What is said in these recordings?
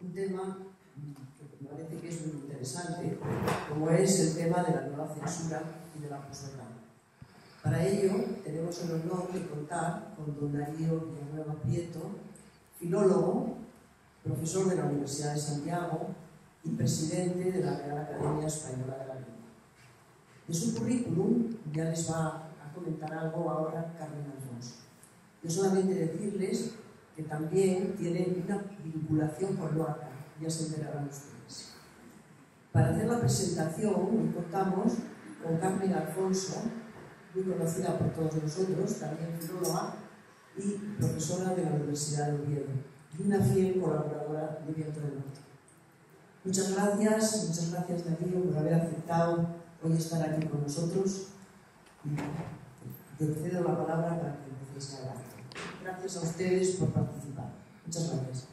un tema que me parece que es muy interesante, como es el tema de la nueva censura y de la posverdad. Para ello, tenemos el honor de contar con don Darío Villanueva Prieto, filólogo, profesor de la Universidad de Santiago y presidente de la Real Academia Española de la Lengua. De su currículum ya les va a comentar algo ahora Carmen Alfonso. Yo solamente decirles que también tienen una vinculación con Lorca, ya se enterarán ustedes. Para hacer la presentación, hoy contamos con Carmen Alfonso, muy conocida por todos nosotros, también filóloga y profesora de la Universidad de Oviedo, y una fiel colaboradora de Viento del Norte. Muchas gracias Darío por haber aceptado hoy estar aquí con nosotros y te cedo la palabra para que empecéis a hablar. Gracias a ustedes por participar. Muchas gracias.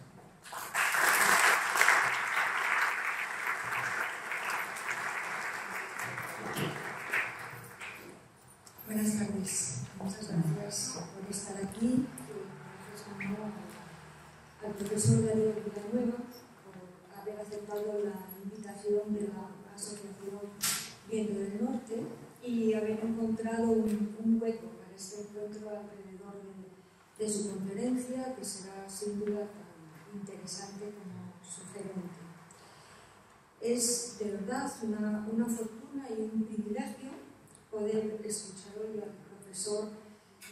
Buenas tardes. Muchas gracias por estar aquí. Al profesor Darío Villanueva por haber aceptado la invitación de la Asociación Viento del Norte y haber encontrado un hueco para este encuentro alrededor de su conferencia, que será sin duda tan interesante como sugerente. Es de verdad una fortuna y un privilegio poder escuchar hoy al profesor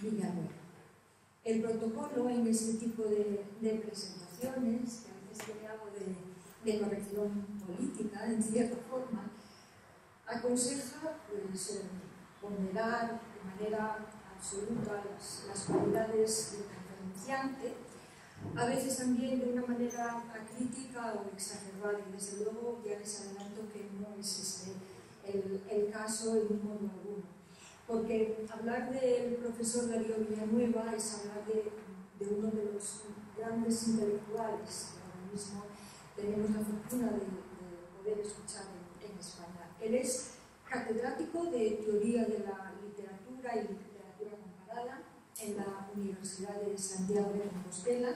Villanueva. El protocolo en este tipo de presentaciones, que a veces tiene algo de corrección política, en cierta forma, aconseja pues, ponderar de manera absoluta las cualidades del conferenciante, a veces también de una manera acrítica o exagerada, y desde luego ya les adelanto que no es este el caso en modo alguno. Porque hablar del profesor Darío Villanueva es hablar de uno de los grandes intelectuales que ahora mismo tenemos la fortuna de poder escuchar en España. Él es catedrático de Teoría de la Literatura y Literatura Comparada en la Universidad de Santiago de Compostela,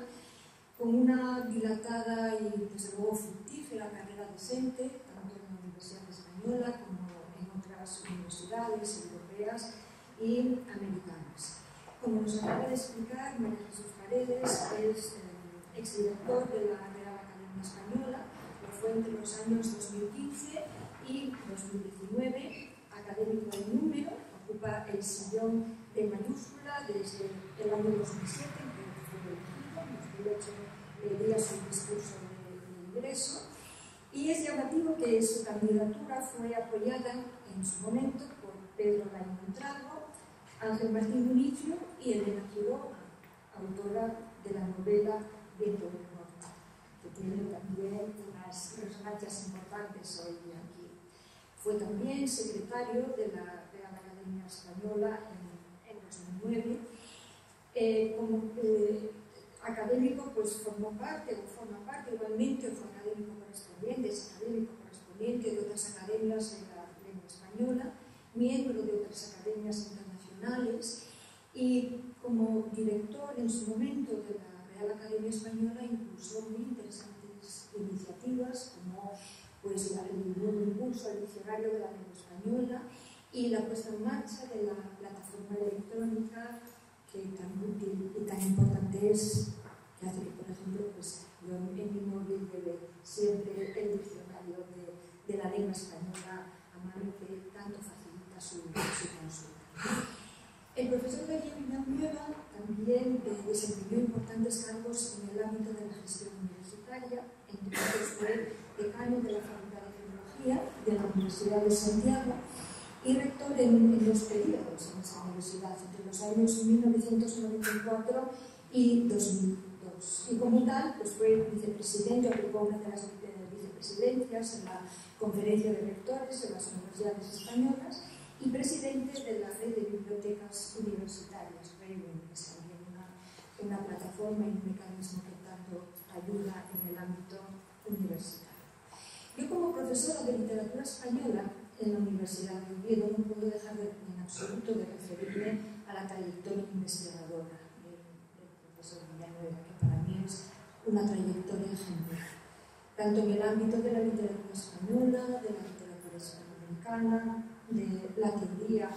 con una dilatada y, desde luego, fructífera carrera docente, tanto en la Universidad Española como en otras universidades europeas y americanas. Como nos acaba de explicar María Jesús Paredes, es exdirector de la Real Academia Española, lo fue entre los años 2015 y 2019, académico en número, ocupa el sillón de mayúscula desde el año 2007, en que fue elegido, en 2008 leía su discurso de ingreso, y es llamativo que su candidatura fue apoyada en su momento por Pedro Laín Montalvo, Ángel Martín Municio y Elena Quiroga, autora de la novela Viento del Norte, que tiene también unas resonancias importantes hoy aquí. Fue también secretario de la Real Academia Española en 2009. Como académico, pues forma parte igualmente, o fue académico correspondiente, es académico correspondiente de otras academias de la lengua española, miembro de otras academias internacionales y como director en su momento de la Real Academia Española impulsó muy interesantes iniciativas como pues, el nuevo impulso al diccionario de la lengua española y la puesta en marcha de la plataforma electrónica que tan útil y tan importante es, que hace que, por ejemplo, pues, yo en mi móvil lleve siempre el diccionario de la lengua española a mano, que tanto facilita su consulta. El profesor Darío Villanueva también desempeñó importantes cargos en el ámbito de la gestión universitaria, entre otros fue decano de la Facultad de Filología de la Universidad de Santiago y rector en dos periodos en esa universidad, entre los años 1994 y 2002. Y como tal, pues fue vicepresidente, ocupó una de las vicepresidencias en la Conferencia de Rectores de las Universidades Españolas y presidente de la Red de Bibliotecas Universitarias, REUN, que es también una plataforma y un mecanismo que tanto ayuda en el ámbito universitario. Yo, como profesora de literatura española en la Universidad de Oviedo, no puedo dejar en absoluto de referirme a la trayectoria investigadora del profesor Villanueva, que para mí es una trayectoria ejemplar. tanto en el ámbito de la literatura española, de la literatura hispanoamericana, de la teoría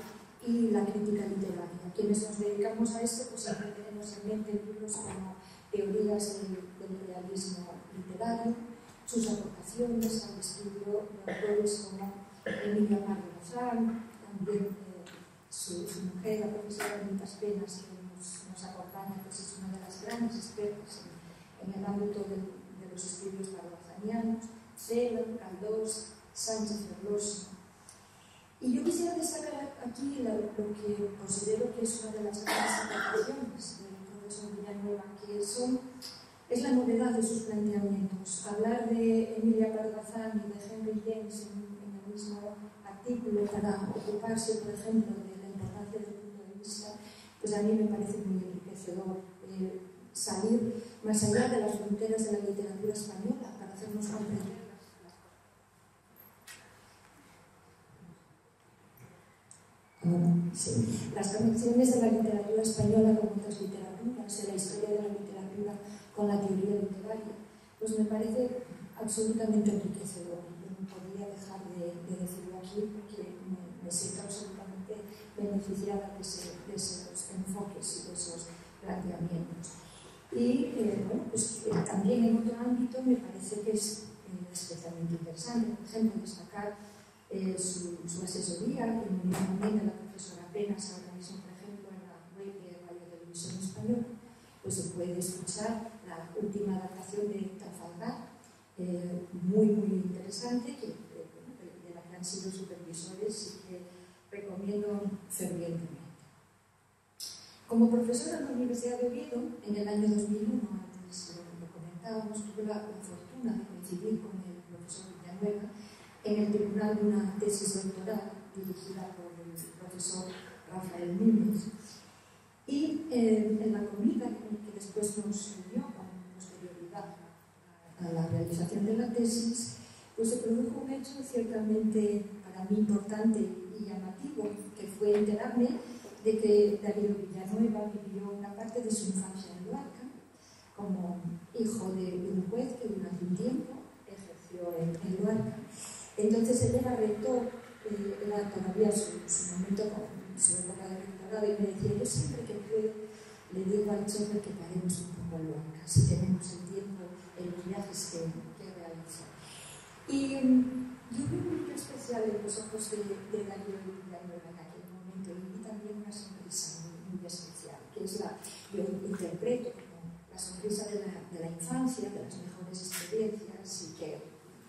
y la crítica literaria. Quienes nos dedicamos a esto, pues siempre tenemos en mente libros como Teorías del realismo literario, sus aportaciones al estudio de autores como Emilia Pardo Bazán, también su mujer, la profesora Anita Penas, que nos acompaña, pues es una de las grandes expertas en el ámbito de los estudios barbazanianos, Cela, Caldós, Sánchez Ferlosio. Y yo quisiera destacar aquí lo que considero que es una de las grandes aportaciones del profesor Villanueva, que es la novedad de sus planteamientos. Hablar de Emilia Pardo Bazán y de Henry James en el mismo artículo para ocuparse, por ejemplo, de la importancia del punto de vista, pues a mí me parece muy enriquecedor salir más allá de las fronteras de la literatura española para hacernos comprender. Sí, las conexiones de la literatura española con otras literaturas, de la historia de la literatura con la teoría literaria, pues me parece absolutamente enriquecedor. Yo no podría dejar de decirlo aquí porque me siento absolutamente beneficiada de esos enfoques y de esos planteamientos. Y bueno, pues también en otro ámbito me parece que es especialmente interesante, por ejemplo, destacar su asesoría, que me dio también de la profesora Penas, ahora mismo, por ejemplo, en la web de Radio Televisión Española, pues se puede escuchar la última adaptación de Trafalgar, muy interesante, de la que han sido supervisores y que recomiendo fervientemente. Como profesora en la Universidad de Oviedo, en el año 2001, antes lo comentábamos, tuve la fortuna de coincidir con el profesor Villanueva en el tribunal de una tesis doctoral dirigida por el profesor Rafael Núñez. Y en la comida que después nos unió con posterioridad a la realización de la tesis, pues se produjo un hecho ciertamente para mí importante y llamativo, que fue enterarme de que Darío Villanueva vivió una parte de su infancia en Luarca, como hijo de un juez que durante un tiempo ejerció en Luarca. Entonces él era rector, era todavía su momento con su época de rectorado, y me decía: yo siempre que puedo le digo al chofer que paremos un poco en Luarca, si tenemos el tiempo en los viajes que realiza. Y yo vi un brillo especial en los ojos de Darío Villanueva en aquel momento, y vi también una sonrisa muy especial, que es yo interpreto como la sonrisa de la infancia, de las mejores experiencias, y que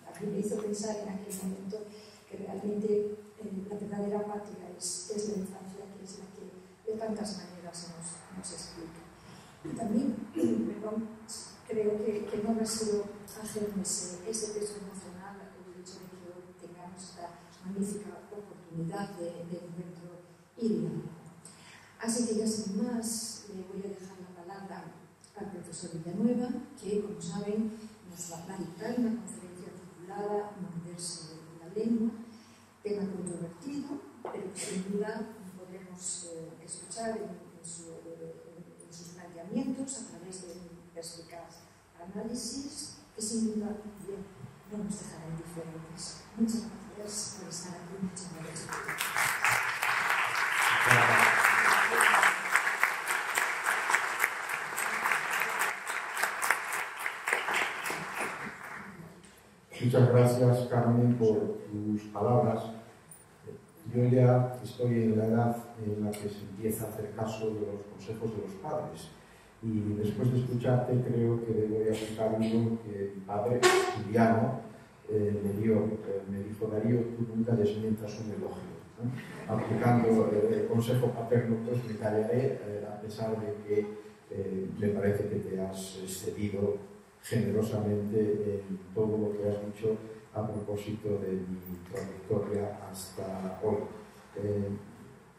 a mí me hizo pensar en aquel momento que realmente la verdadera patria es la infancia, que es la que de tantas maneras nos explica. Y también creo que no ha sido ajeno ese peso emocional el hecho de que hoy tengamos esta magnífica oportunidad de encuentro y diálogo. Así que ya sin más, le voy a dejar la palabra al profesor Villanueva, que, como saben, nos va a dictar una conferencia titulada Morderse la lengua, tema controvertido, pero que sin duda podremos escuchar en sus planteamientos a través de un perspicaz análisis que sin duda no nos dejará indiferentes. Muchas gracias por estar aquí. Muchas gracias. Muchas gracias, Carmen, por tus palabras. Yo ya estoy en la edad en la que se empieza a hacer caso de los consejos de los padres, y después de escucharte creo que debo de aplicar uno que mi padre, Juliano, me dijo: Darío, tú nunca desmientas un elogio, ¿no? Aplicando el consejo paterno, pues me callaré, a pesar de que me parece que te has excedido generosamente en todo lo que has dicho a propósito de mi trayectoria hasta hoy.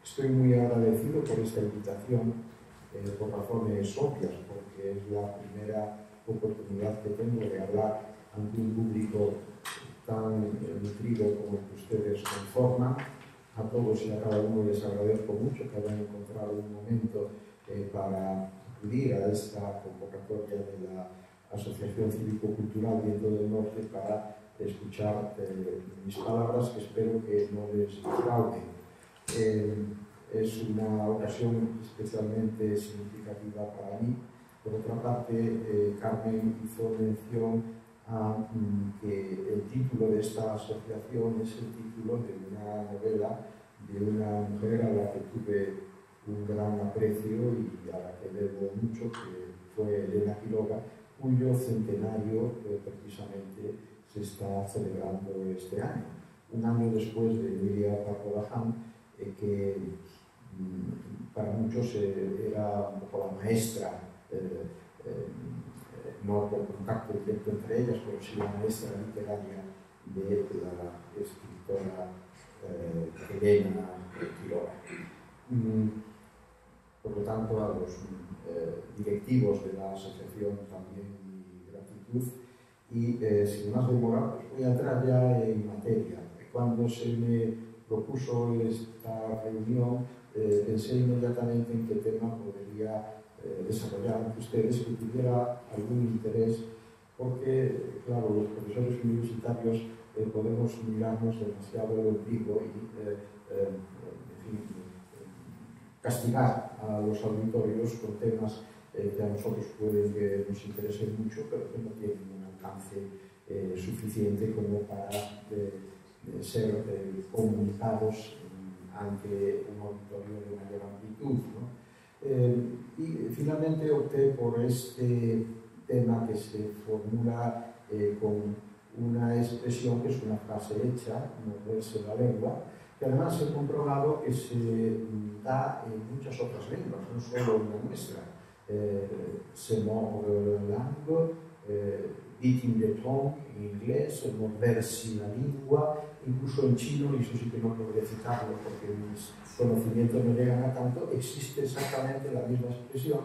Estoy muy agradecido por esta invitación, por razones obvias, porque es la primera oportunidad que tengo de hablar ante un público tan nutrido como el que ustedes conforman. A todos y a cada uno les agradezco mucho que hayan encontrado un momento para acudir a esta convocatoria de la Asociación Cívico-Cultural Viento del Norte para escuchar mis palabras, que espero que no les defrauden. Es una ocasión especialmente significativa para mí. Por otra parte, Carmen hizo mención a que el título de esta asociación es el título de una novela de una mujer a la que tuve un gran aprecio y a la que debo mucho, que fue Elena Quiroga, cuyo centenario precisamente se está celebrando este año. Un año después de Emilia Pardo Bazán, que para muchos era un poco la maestra, no por contacto directo entre ellas, pero sí la maestra literaria de la escritora Elena Quiroga. Por lo tanto, a los directivos de la asociación también mi gratitud. Y sin más demora, pues voy a entrar ya en materia. Cuando se me propuso esta reunión, pensé inmediatamente en qué tema podría desarrollar ante ustedes que tuviera algún interés, porque, claro, los profesores universitarios podemos mirarnos demasiado el ombligo y, en fin, castigar a los auditorios con temas que a nosotros pueden que nos interesen mucho, pero que no tienen un alcance suficiente como para ser comunicados ante un auditorio de mayor amplitud, ¿no? Y finalmente opté por este tema que se formula con una expresión que es una frase hecha, moverse la lengua, que además he comprobado que se da en muchas otras lenguas, no solo en la nuestra. Se mord la langue, beating the tongue en inglés, mordersi la lengua, incluso en chino, y eso sí que no podré citarlo porque mis conocimientos no llegan a tanto, existe exactamente la misma expresión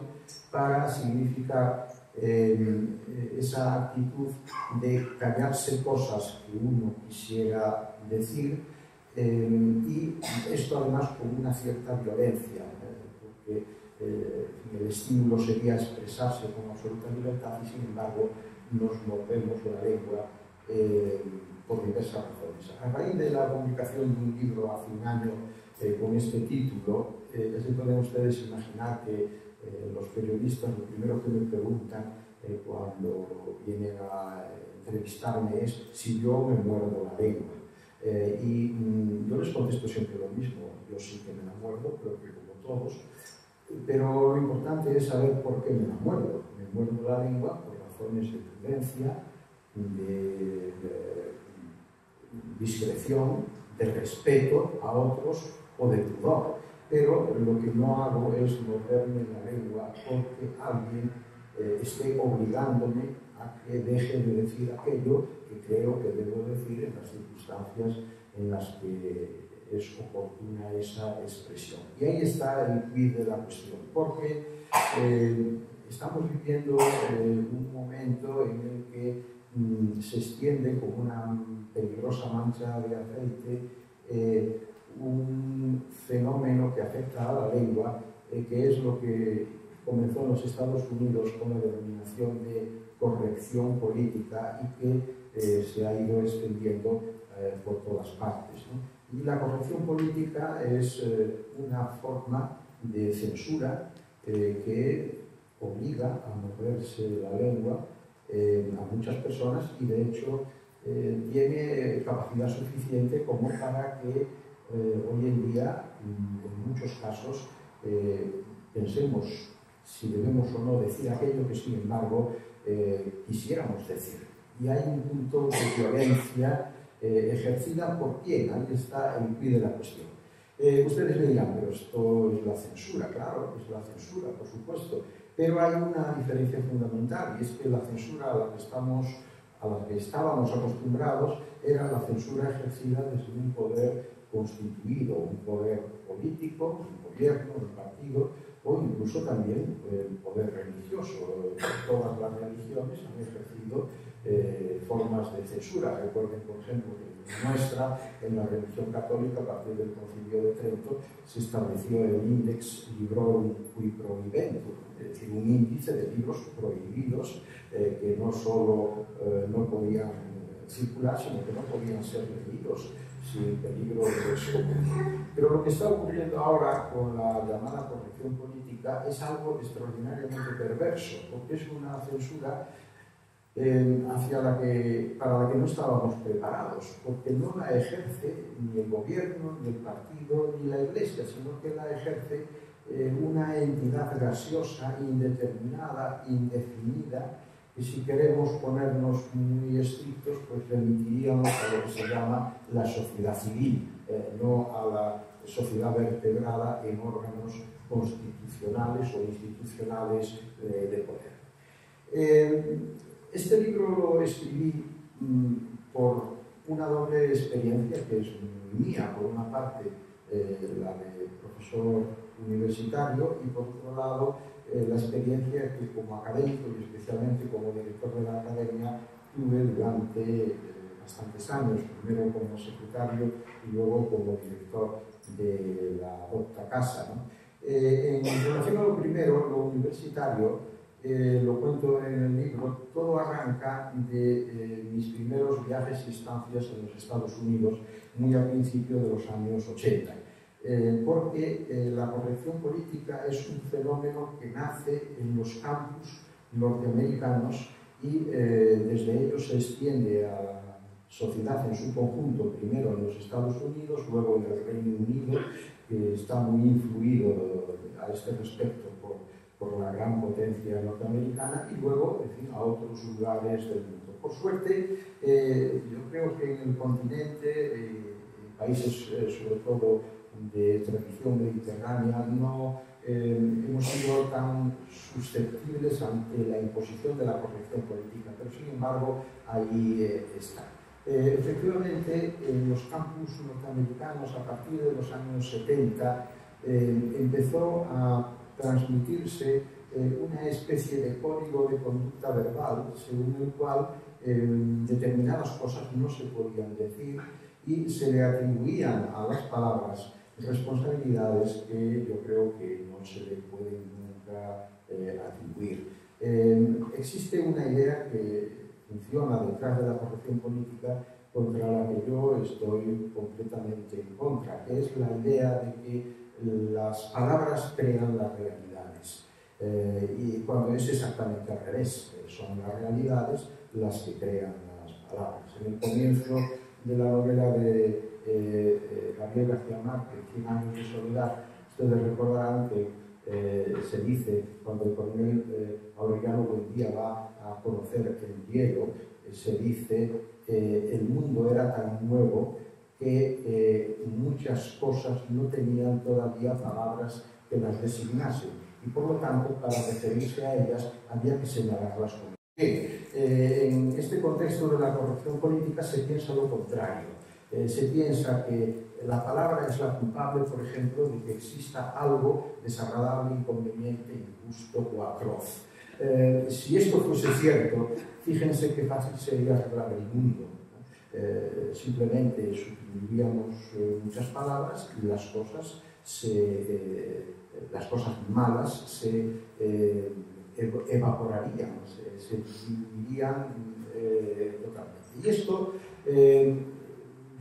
para significar esa actitud de callarse cosas que uno quisiera decir, y esto además con una cierta violencia, porque el estímulo sería expresarse con absoluta libertad y sin embargo nos mordemos la lengua por diversas razones. A raíz de la publicación de un libro hace un año con este título, ya se pueden ustedes imaginar que los periodistas lo primero que me preguntan cuando vienen a entrevistarme es si yo me muerdo la lengua. Y yo les contesto siempre lo mismo, yo sí que me la muerdo, creo que como todos, pero lo importante es saber por qué me la muerdo. Me muerdo la lengua por razones de prudencia, de discreción, de respeto a otros o de pudor. Pero lo que no hago es morderme la lengua porque alguien esté obligándome a que deje de decir aquello que creo que debo decir en las circunstancias en las que es oportuna esa expresión. Y ahí está el quid de la cuestión, porque estamos viviendo un momento en el que se extiende como una peligrosa mancha de aceite un fenómeno que afecta a la lengua, que es lo que comenzó en los Estados Unidos con la denominación de corrección política y que se ha ido extendiendo por todas partes, ¿no? Y la corrección política es una forma de censura que obliga a moverse la lengua a muchas personas y de hecho tiene capacidad suficiente como para que hoy en día, en muchos casos, pensemos si debemos o no decir aquello que, sin embargo, quisiéramos decir. Y hay un punto de violencia ejercida por quién. Ahí está el quid de la cuestión. Ustedes me dirán, pero esto es la censura. Claro, es la censura, por supuesto. Pero hay una diferencia fundamental, y es que la censura a la que estábamos acostumbrados era la censura ejercida desde un poder constituido, un poder político, un gobierno, un partido, o incluso también el poder religioso. Todas las religiones han ejercido formas de censura. Recuerden, por ejemplo, que nuestra, en la religión católica, a partir del Concilio de Trento, se estableció el Index Librorum Qui Prohibentur, es decir, un índice de libros prohibidos que no solo no podían circular, sino que no podían ser leídos sin peligro de excomunión. Pero lo que está ocurriendo ahora con la llamada corrección política es algo extraordinariamente perverso, porque es una censura para la que no estábamos preparados, porque no la ejerce ni el gobierno, ni el partido, ni la Iglesia, sino que la ejerce una entidad gaseosa, indeterminada, indefinida, que si queremos ponernos muy estrictos, pues remitiríamos a lo que se llama la sociedad civil, no a la sociedad vertebrada en órganos constitucionales o institucionales de poder. Este libro lo escribí por una doble experiencia que es mía, por una parte la de profesor universitario y por otro lado la experiencia que como académico y especialmente como director de la academia tuve durante bastantes años, primero como secretario y luego como director de la Docta Casa, ¿no? En relación a lo primero, lo universitario, lo cuento en el libro, todo arranca de mis primeros viajes y estancias en los Estados Unidos, muy al principio de los años 80. Porque la corrección política es un fenómeno que nace en los campus norteamericanos y desde ellos se extiende a la sociedad en su conjunto, primero en los Estados Unidos, luego en el Reino Unido, que está muy influido a este respecto por la gran potencia norteamericana, y luego, en fin, a otros lugares del mundo. Por suerte, yo creo que en el continente, en países sobre todo de tradición mediterránea, no hemos sido tan susceptibles ante la imposición de la corrección política, pero sin embargo ahí está. Efectivamente, en los campus norteamericanos, a partir de los años 70, empezó a transmitirse una especie de código de conducta verbal, según el cual determinadas cosas no se podían decir y se le atribuían a las palabras responsabilidades que yo creo que no se le pueden nunca atribuir. Existe una idea que funciona detrás de la corrección política contra la que yo estoy completamente en contra, que es la idea de que las palabras crean las realidades. Y cuando es exactamente al revés, son las realidades las que crean las palabras. En el comienzo de la novela de Gabriel García Márquez, 100 años de soledad, ustedes recordarán que se dice, cuando el coronel Aureliano Buendía va a conocer el hielo, se dice el mundo era tan nuevo que muchas cosas no tenían todavía palabras que las designasen y por lo tanto para referirse a ellas había que señalarlas como en este contexto de la corrección política se piensa lo contrario. Se piensa que la palabra es la culpable, por ejemplo, de que exista algo desagradable, inconveniente, injusto o atroz. Si esto fuese cierto, fíjense qué fácil sería arreglar el mundo. Simplemente suprimiríamos muchas palabras y las cosas malas se evaporarían, se diluirían totalmente. Y esto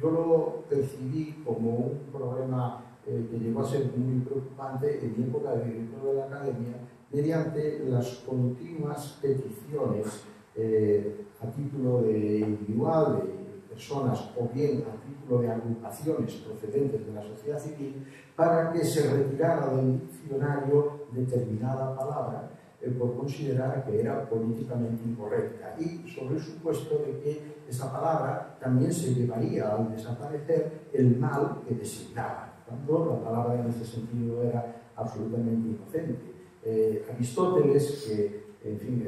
yo lo percibí como un problema que llegó a ser muy preocupante en mi época de director de la academia, mediante las continuas peticiones a título de individual, de personas o bien a título de agrupaciones procedentes de la sociedad civil para que se retirara del diccionario determinada palabra por considerar que era políticamente incorrecta y sobre el supuesto de que esa palabra también se llevaría al desaparecer el mal que designaba, cuando la palabra en ese sentido era absolutamente inocente. Aristóteles, que en fin,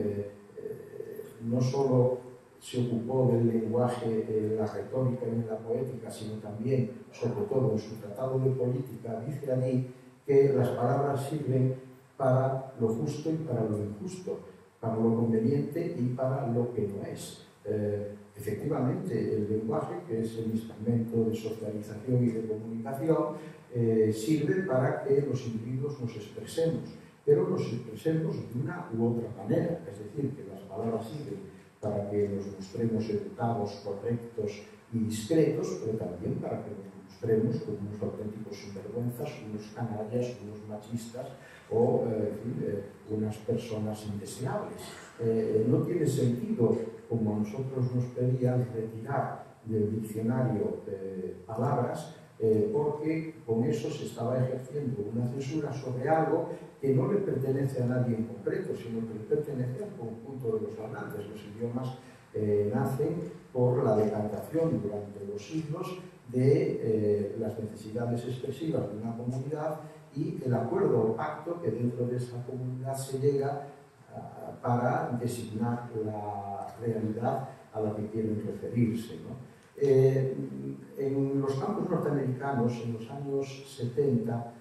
no solo se ocupó del lenguaje en la retórica y en la poética, sino también, sobre todo en su tratado de política, dice allí que las palabras sirven para lo justo y para lo injusto, para lo conveniente y para lo que no es. Efectivamente, el lenguaje, que es el instrumento de socialización y de comunicación, sirve para que los individuos nos expresemos, pero nos expresemos de una u otra manera, es decir, que las palabras sirven para que nos mostremos educados, correctos y discretos, pero también para que nos mostremos como unos auténticos sinvergüenzas, unos canallas, unos machistas o unas personas indeseables. No tiene sentido, como a nosotros nos pedían, retirar del diccionario palabras, porque con eso se estaba ejerciendo una censura sobre algo que no le pertenece a nadie en concreto, sino que le pertenece al conjunto de los hablantes. Los idiomas nacen por la decantación durante los siglos de las necesidades expresivas de una comunidad y el acuerdo o pacto que dentro de esa comunidad se llega para designar la realidad a la que quieren referirse, ¿no? En los campos norteamericanos, en los años 70,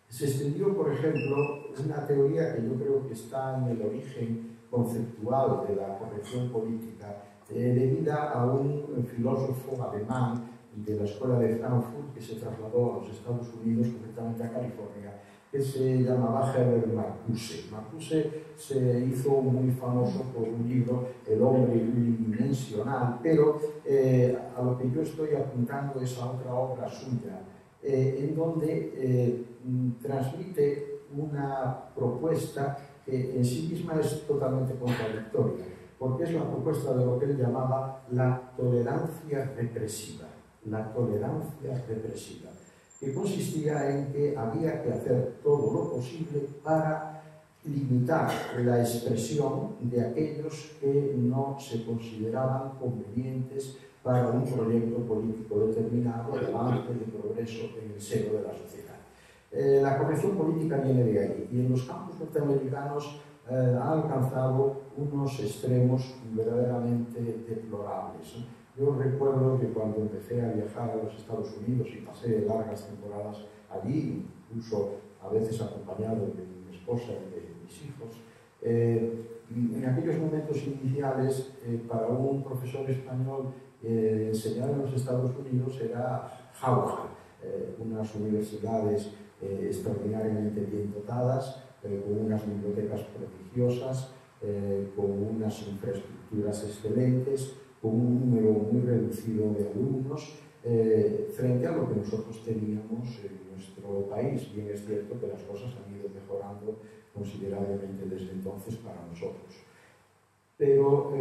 se extendió, por ejemplo, una teoría que yo creo que está en el origen conceptual de la corrección política, debida a un filósofo alemán de la escuela de Frankfurt que se trasladó a los Estados Unidos, concretamente a California, que se llamaba Herbert Marcuse. Marcuse se hizo muy famoso por un libro, El hombre unidimensional, pero a lo que yo estoy apuntando es a otra obra suya, en donde transmite una propuesta que en sí misma es totalmente contradictoria, porque es la propuesta de lo que él llamaba la tolerancia represiva. La tolerancia represiva, que consistía en que había que hacer todo lo posible para limitar la expresión de aquellos que no se consideraban convenientes para un proyecto político determinado de avance, de progreso en el seno de la sociedad. La corrección política viene de ahí y en los campos norteamericanos ha alcanzado unos extremos verdaderamente deplorables. Yo recuerdo que cuando empecé a viajar a los Estados Unidos y pasé largas temporadas allí, incluso a veces acompañado de mi esposa y de mis hijos, en aquellos momentos iniciales, para un profesor español, enseñar en los Estados Unidos era jauja, unas universidades extraordinariamente bien dotadas, con unas bibliotecas prodigiosas, con unas infraestructuras excelentes, con un número muy reducido de alumnos, frente a lo que nosotros teníamos en nuestro país. Bien es cierto que las cosas han ido mejorando considerablemente desde entonces para nosotros. Pero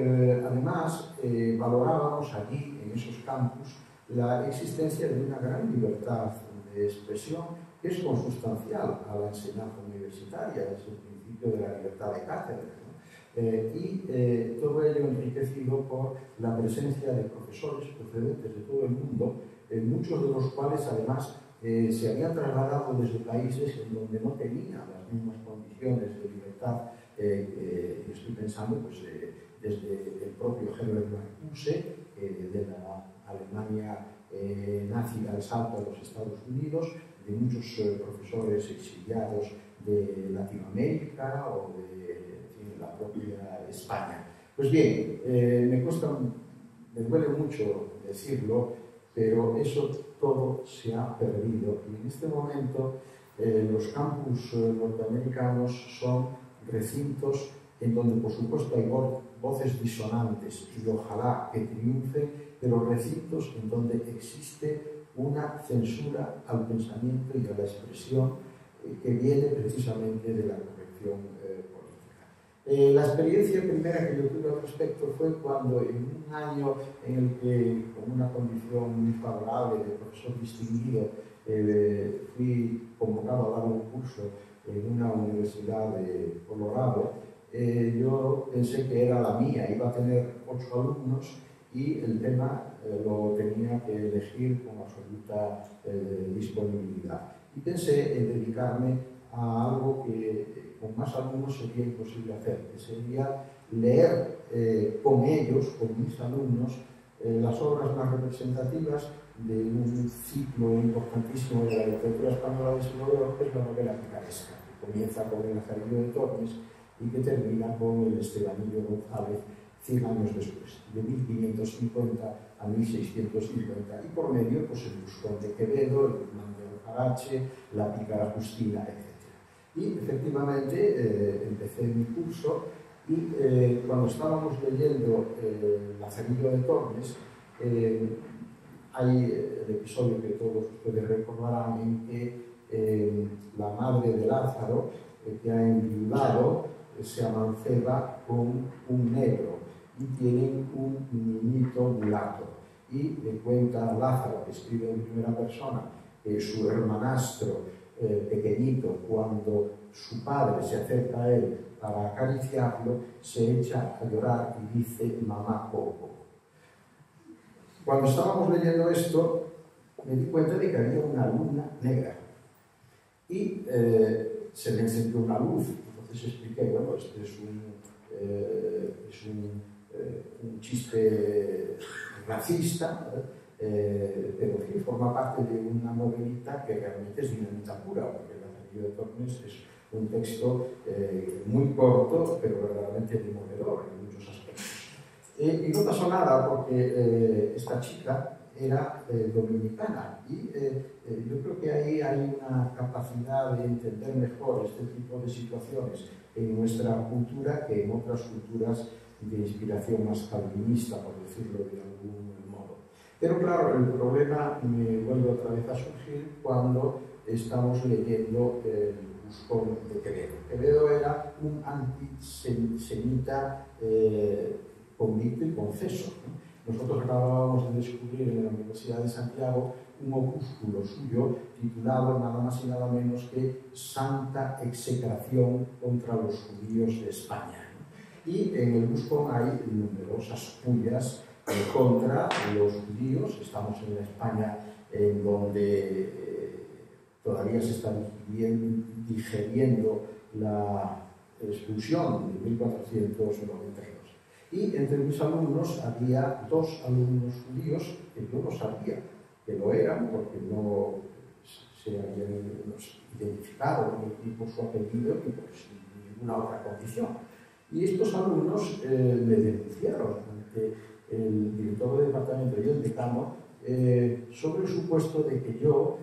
además valorábamos allí, en esos campus, la existencia de una gran libertad de expresión que es consustancial a la enseñanza universitaria, es el principio de la libertad de cátedra, ¿no? Y todo ello enriquecido por la presencia de profesores procedentes de todo el mundo, muchos de los cuales además se habían trasladado desde países en donde no tenían las mismas condiciones de libertad. Estoy pensando pues, desde el propio Herbert Marcuse, de la Alemania nazi al salto a los Estados Unidos, de muchos profesores exiliados de Latinoamérica o de la propia España. Pues bien, me duele mucho decirlo, pero eso todo se ha perdido y en este momento los campus norteamericanos son recintos en donde por supuesto hay voces disonantes y ojalá que triunfen, pero recintos en donde existe una censura al pensamiento y a la expresión que viene precisamente de la corrección política. La experiencia primera que yo tuve al respecto fue cuando en un año en el que, con una condición muy favorable de profesor distinguido, fui convocado a dar un curso en una universidad de Colorado, yo pensé que era la mía, iba a tener 8 alumnos y el tema lo tenía que elegir con absoluta disponibilidad. Y pensé en dedicarme a algo que con más alumnos sería imposible hacer, que sería leer con ellos, con mis alumnos, las obras más representativas de un ciclo importantísimo de la literatura española del siglo de oro, que es la novela picaresca. comienza con el Lazarillo de Tormes y que termina con el Estebanillo González 100 años después, de 1550 a 1650, y por medio pues, el Buscón de Quevedo, el Guzmán de Alfarache, la Pícara Justina, etc. Y efectivamente empecé mi curso y cuando estábamos leyendo Lazarillo de Tormes, hay el episodio que todos ustedes recordarán en que la madre de Lázaro, que ha enviudado, se amanceba con un negro y tienen un niñito mulato. Y le cuenta a Lázaro, que escribe en primera persona, que su hermanastro pequeñito, cuando su padre se acerca a él para acariciarlo, se echa a llorar y dice mamá Coco. Cuando estábamos leyendo esto, me di cuenta de que había una luna negra y se me encendió una luz. Entonces expliqué, bueno, este es un chiste racista, pero sí, forma parte de una novelita que realmente es dinamita pura, porque el Lazarillo de Tormes es un texto muy corto, pero verdaderamente demoledor en muchos aspectos. Y no pasó nada porque esta chica era dominicana y yo creo que ahí hay una capacidad de entender mejor este tipo de situaciones en nuestra cultura que en otras culturas de inspiración más calvinista, por decirlo de algún modo. Pero claro, el problema me vuelve otra vez a surgir cuando estamos leyendo el Buscón de Quevedo. Quevedo era un antisemita convicto y confeso, ¿no? Nosotros acabábamos de descubrir en la Universidad de Santiago un opúsculo suyo titulado nada más y nada menos que Santa Execración contra los judíos de España. Y en el Buscón hay numerosas pullas contra los judíos. Estamos en la España en donde todavía se está digeriendo la expulsión de 1492. Y entre mis alumnos había 2 alumnos judíos que yo no sabía que lo eran porque no se habían identificado ni por su apellido ni por ninguna otra condición. Y estos alumnos me denunciaron ante el director del departamento y el decano sobre el supuesto de que yo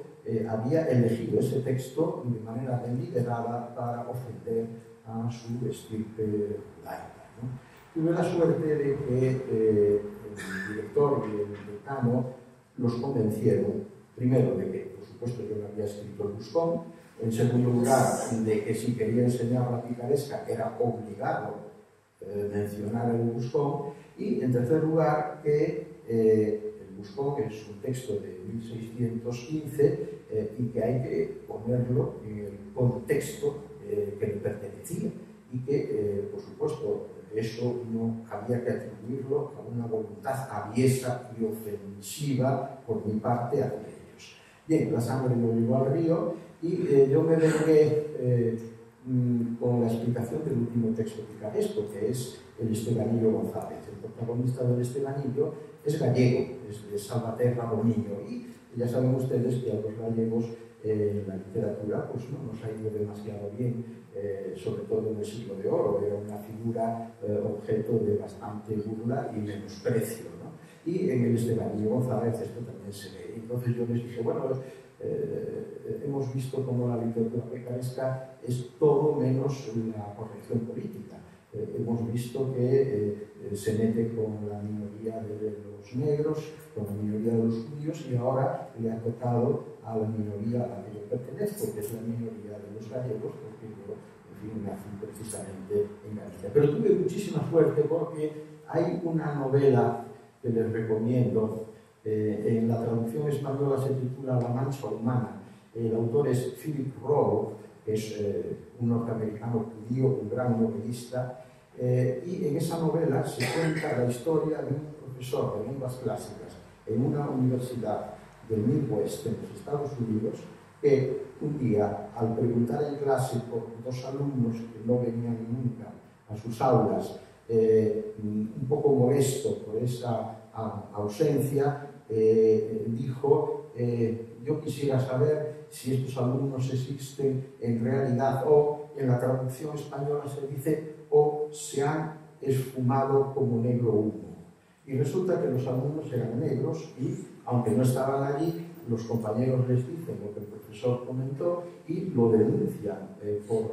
había elegido ese texto de manera deliberada para ofender a su estirpe laica, ¿no? Tuve la suerte de que el director y el decano los convencieron, primero, de que, por supuesto, yo no había escrito el Buscón, en segundo lugar, de que si quería enseñar la picaresca era obligado mencionar el Buscón, y en tercer lugar, que el Buscón es un texto de 1615 y que hay que ponerlo en el contexto que le pertenecía y que, por supuesto, eso no había que atribuirlo a una voluntad aviesa y ofensiva por mi parte hacia ellos. Bien, la sangre no llegó al río y yo me vengué con la explicación del último texto picaresco, que es el Estebanillo González. El protagonista del Estebanillo es gallego, es de Salvaterra Dominio, y ya saben ustedes que a los gallegos la literatura pues, no nos ha ido demasiado bien, sobre todo en el siglo de oro. Era una figura objeto de bastante burla y menosprecio, ¿no? Y en el Estebanillo González esto también se ve. Entonces yo les dije, bueno, hemos visto cómo la literatura picaresca es todo menos una corrección política. Hemos visto que se mete con la minoría de los negros, con la minoría de los judíos, y ahora le ha tocado a la minoría a la que yo pertenezco, que es la minoría de los gallegos, porque yo, en fin, nací precisamente en Galicia. Pero tuve muchísima suerte porque hay una novela que les recomiendo. En la traducción española se titula La Mancha Humana. El autor es Philip Rowe, que es un norteamericano judío, un gran novelista, y en esa novela se cuenta la historia de un profesor de lenguas clásicas en una universidad del Midwest, en los Estados Unidos, que un día, al preguntar en clase por 2 alumnos que no venían nunca a sus aulas, un poco molesto por esa ausencia, dijo, yo quisiera saber si estos alumnos existen en realidad, o en la traducción española se dice, o se han esfumado como negro humo. Y resulta que los alumnos eran negros y, aunque no estaban allí, los compañeros les dicen lo que el profesor comentó y lo denuncian por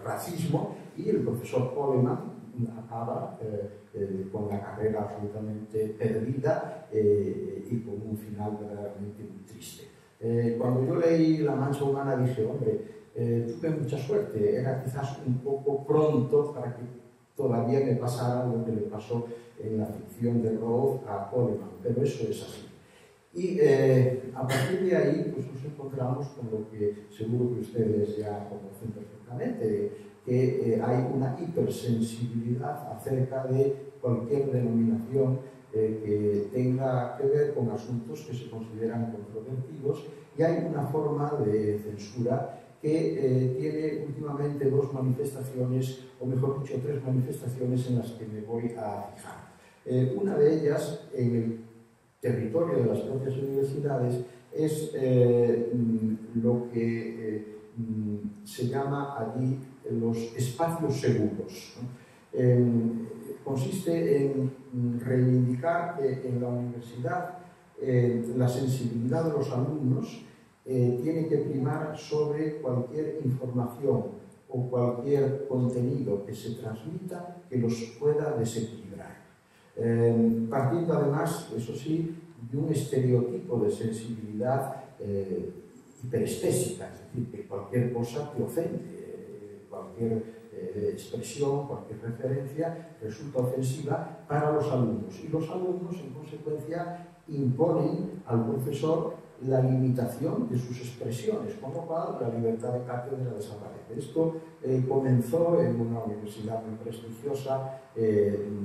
racismo, y el profesor Coleman acaba con la carrera absolutamente perdida y con un final verdaderamente muy triste. Cuando yo leí La Mancha Humana dije, hombre, tuve mucha suerte, era quizás un poco pronto para que todavía me pasara lo que le pasó en la ficción de Roth a Coleman, pero eso es así. Y a partir de ahí pues nos encontramos con lo que seguro que ustedes ya conocen perfectamente, que hay una hipersensibilidad acerca de cualquier denominación que tenga que ver con asuntos que se consideran controvertidos, y hay una forma de censura que tiene últimamente dos manifestaciones, o mejor dicho, tres manifestaciones en las que me voy a fijar. Una de ellas, en el territorio de las propias universidades, es lo que se llama allí los espacios seguros, ¿no? Consiste en reivindicar que en la universidad la sensibilidad de los alumnos tiene que primar sobre cualquier información o cualquier contenido que se transmita que los pueda desequilibrar. Partiendo además, eso sí, de un estereotipo de sensibilidad hiperestésica, es decir, que cualquier cosa te ofende, cualquier expresión, cualquier referencia resulta ofensiva para los alumnos, y los alumnos en consecuencia imponen al profesor la limitación de sus expresiones, con lo cual la libertad de cátedra desaparece. Esto comenzó en una universidad muy prestigiosa,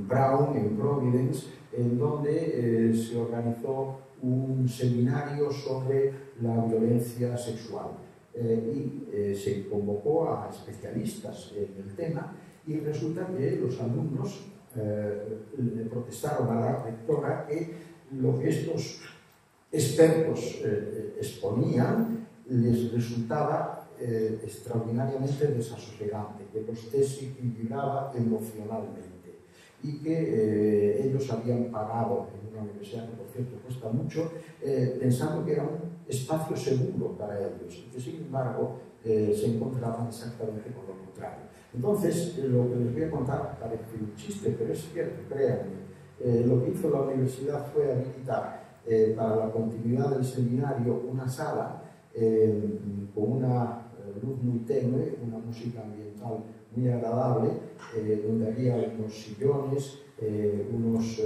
Brown, en Providence, en donde se organizó un seminario sobre la violencia sexual. Y se convocó a especialistas en el tema, y resulta que los alumnos le protestaron a la rectora que lo que estos expertos exponían les resultaba extraordinariamente desasosegante, que los desequilibraba emocionalmente, y que ellos habían pagado en una universidad que, por cierto, cuesta mucho, pensando que era un espacio seguro para ellos, y que sin embargo se encontraban exactamente con lo contrario. Entonces, lo que les voy a contar parece un chiste, pero es cierto, créanme. Lo que hizo la universidad fue habilitar para la continuidad del seminario una sala con una luz muy tenue, una música ambiental muy agradable, donde había unos sillones, unos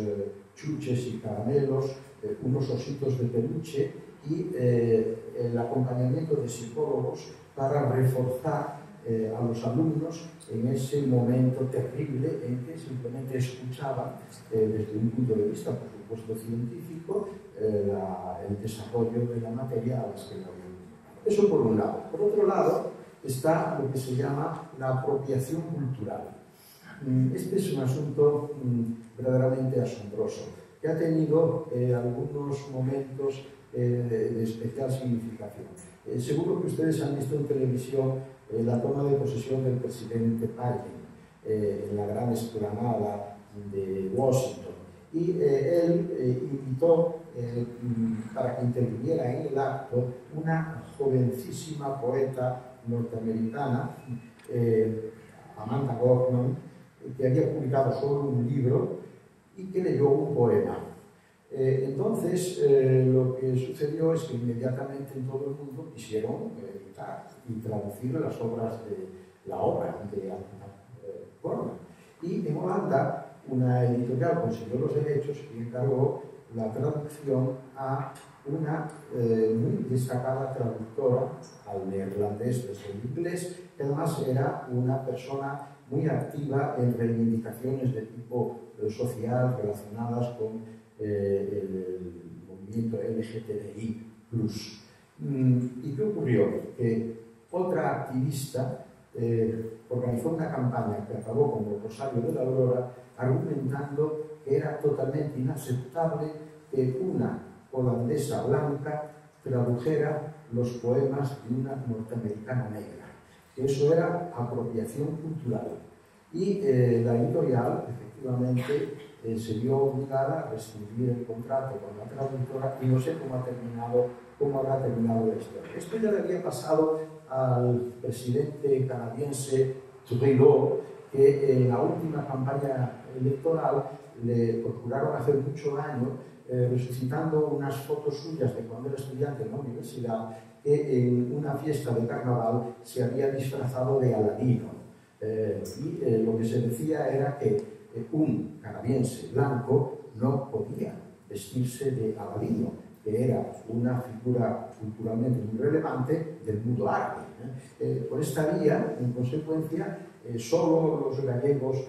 chuches y caramelos, unos ositos de peluche, y el acompañamiento de psicólogos para reforzar a los alumnos en ese momento terrible en que simplemente escuchaban desde un punto de vista, por supuesto, científico, el desarrollo de la materia a las que no habían. Eso por un lado. Por otro lado está lo que se llama la apropiación cultural. Este es un asunto verdaderamente asombroso, que ha tenido algunos momentos de especial significación. Seguro que ustedes han visto en televisión la toma de posesión del presidente Biden en la gran explanada de Washington, y él invitó para que interviniera en el acto una jovencísima poeta norteamericana, Amanda Gorman, que había publicado solo un libro y que leyó un poema. Entonces, lo que sucedió es que inmediatamente en todo el mundo quisieron editar y traducir las obras de la obra de Gorman. Y en Holanda, una editorial consiguió los derechos y encargó la traducción a una muy destacada traductora al neerlandés desde el inglés, que además era una persona muy activa en reivindicaciones de tipo social relacionadas con el movimiento LGTBI+. ¿Y qué ocurrió? Que otra activista organizó una campaña que acabó con el Rosario de la Aurora, argumentando que era totalmente inaceptable que una holandesa blanca tradujera los poemas de una norteamericana negra. Eso era apropiación cultural. Y la editorial, efectivamente, se vio obligada a rescindir el contrato con la traductora, y no sé cómo habrá terminado la historia. Esto ya le había pasado al presidente canadiense Trudeau, que en la última campaña electoral le procuraron hacer mucho daño resucitando unas fotos suyas de cuando era estudiante en la universidad, que en una fiesta de carnaval se había disfrazado de Aladino. Lo que se decía era que un canadiense blanco no podía vestirse de Aladino, que era una figura culturalmente muy relevante del mundo árabe. Por esta vía, en consecuencia, solo los gallegos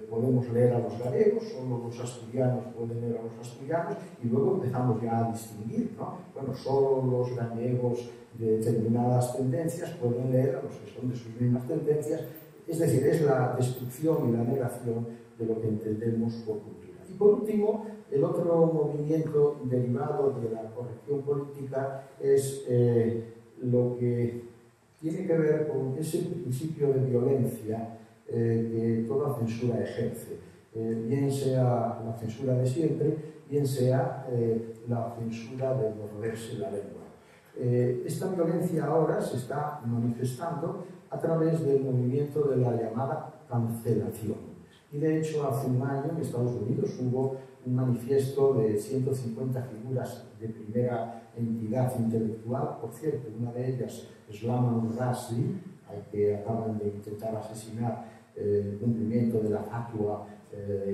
podemos leer a los gallegos, solo los asturianos pueden leer a los asturianos, y luego empezamos ya a distinguir, ¿no? Bueno, solo los gallegos de determinadas tendencias pueden leer a los que son de sus mismas tendencias. Es decir, es la destrucción y la negación de lo que entendemos por cultura. Y por último, el otro movimiento derivado de la corrección política es lo que tiene que ver con ese principio de violencia que toda censura ejerce, bien sea la censura de siempre, bien sea la censura de morderse la lengua. Esta violencia ahora se está manifestando a través del movimiento de la llamada cancelación. Y de hecho, hace un año en Estados Unidos hubo un manifiesto de 150 figuras de primera entidad intelectual. Por cierto, una de ellas es Salman Rushdie, al que acaban de intentar asesinar el cumplimiento de la fatwa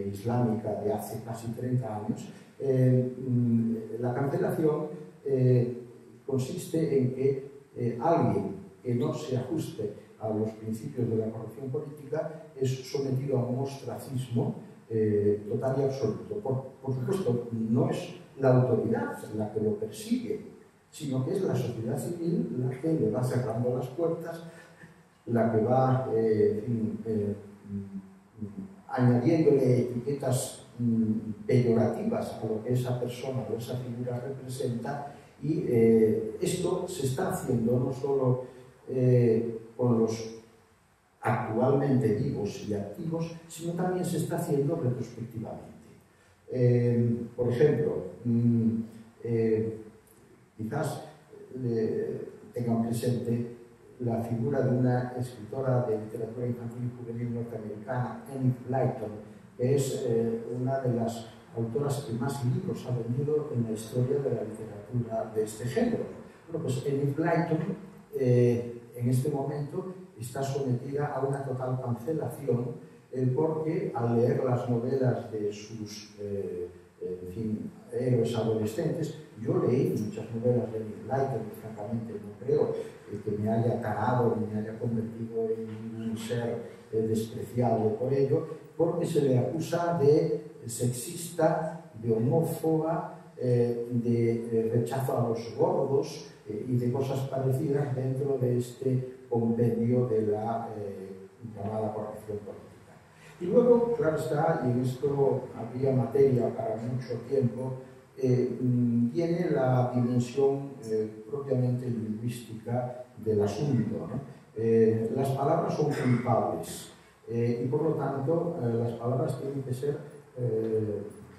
islámica de hace casi 30 años. La cancelación consiste en que alguien que no se ajuste a los principios de la corrección política es sometido a un ostracismo total y absoluto. Por supuesto, no es la autoridad la que lo persigue, sino que es la sociedad civil la que le va cerrando las puertas, la que va añadiéndole etiquetas peyorativas a lo que esa persona o esa figura representa, y esto se está haciendo no solo con los actualmente vivos y activos, sino también se está haciendo retrospectivamente. Por ejemplo, quizás tengan presente la figura de una escritora de literatura infantil y juvenil norteamericana, Enid Blyton, que es una de las autoras que más libros ha vendido en la historia de la literatura de este género. Bueno, pues Enid Blyton en este momento está sometida a una total cancelación porque al leer las novelas de sus héroes adolescentes, yo leí muchas novelas de Enid Blyton y francamente no creo que me haya tarado ni me haya convertido en un ser despreciable por ello, porque se le acusa de sexista, de homófoba, de rechazo a los gordos y de cosas parecidas dentro de este compendio de la llamada corrección política. Y luego, claro está, y en esto habría materia para mucho tiempo, viene la dimensión propiamente lingüística del asunto, ¿no? Las palabras son culpables y por lo tanto las palabras tienen que ser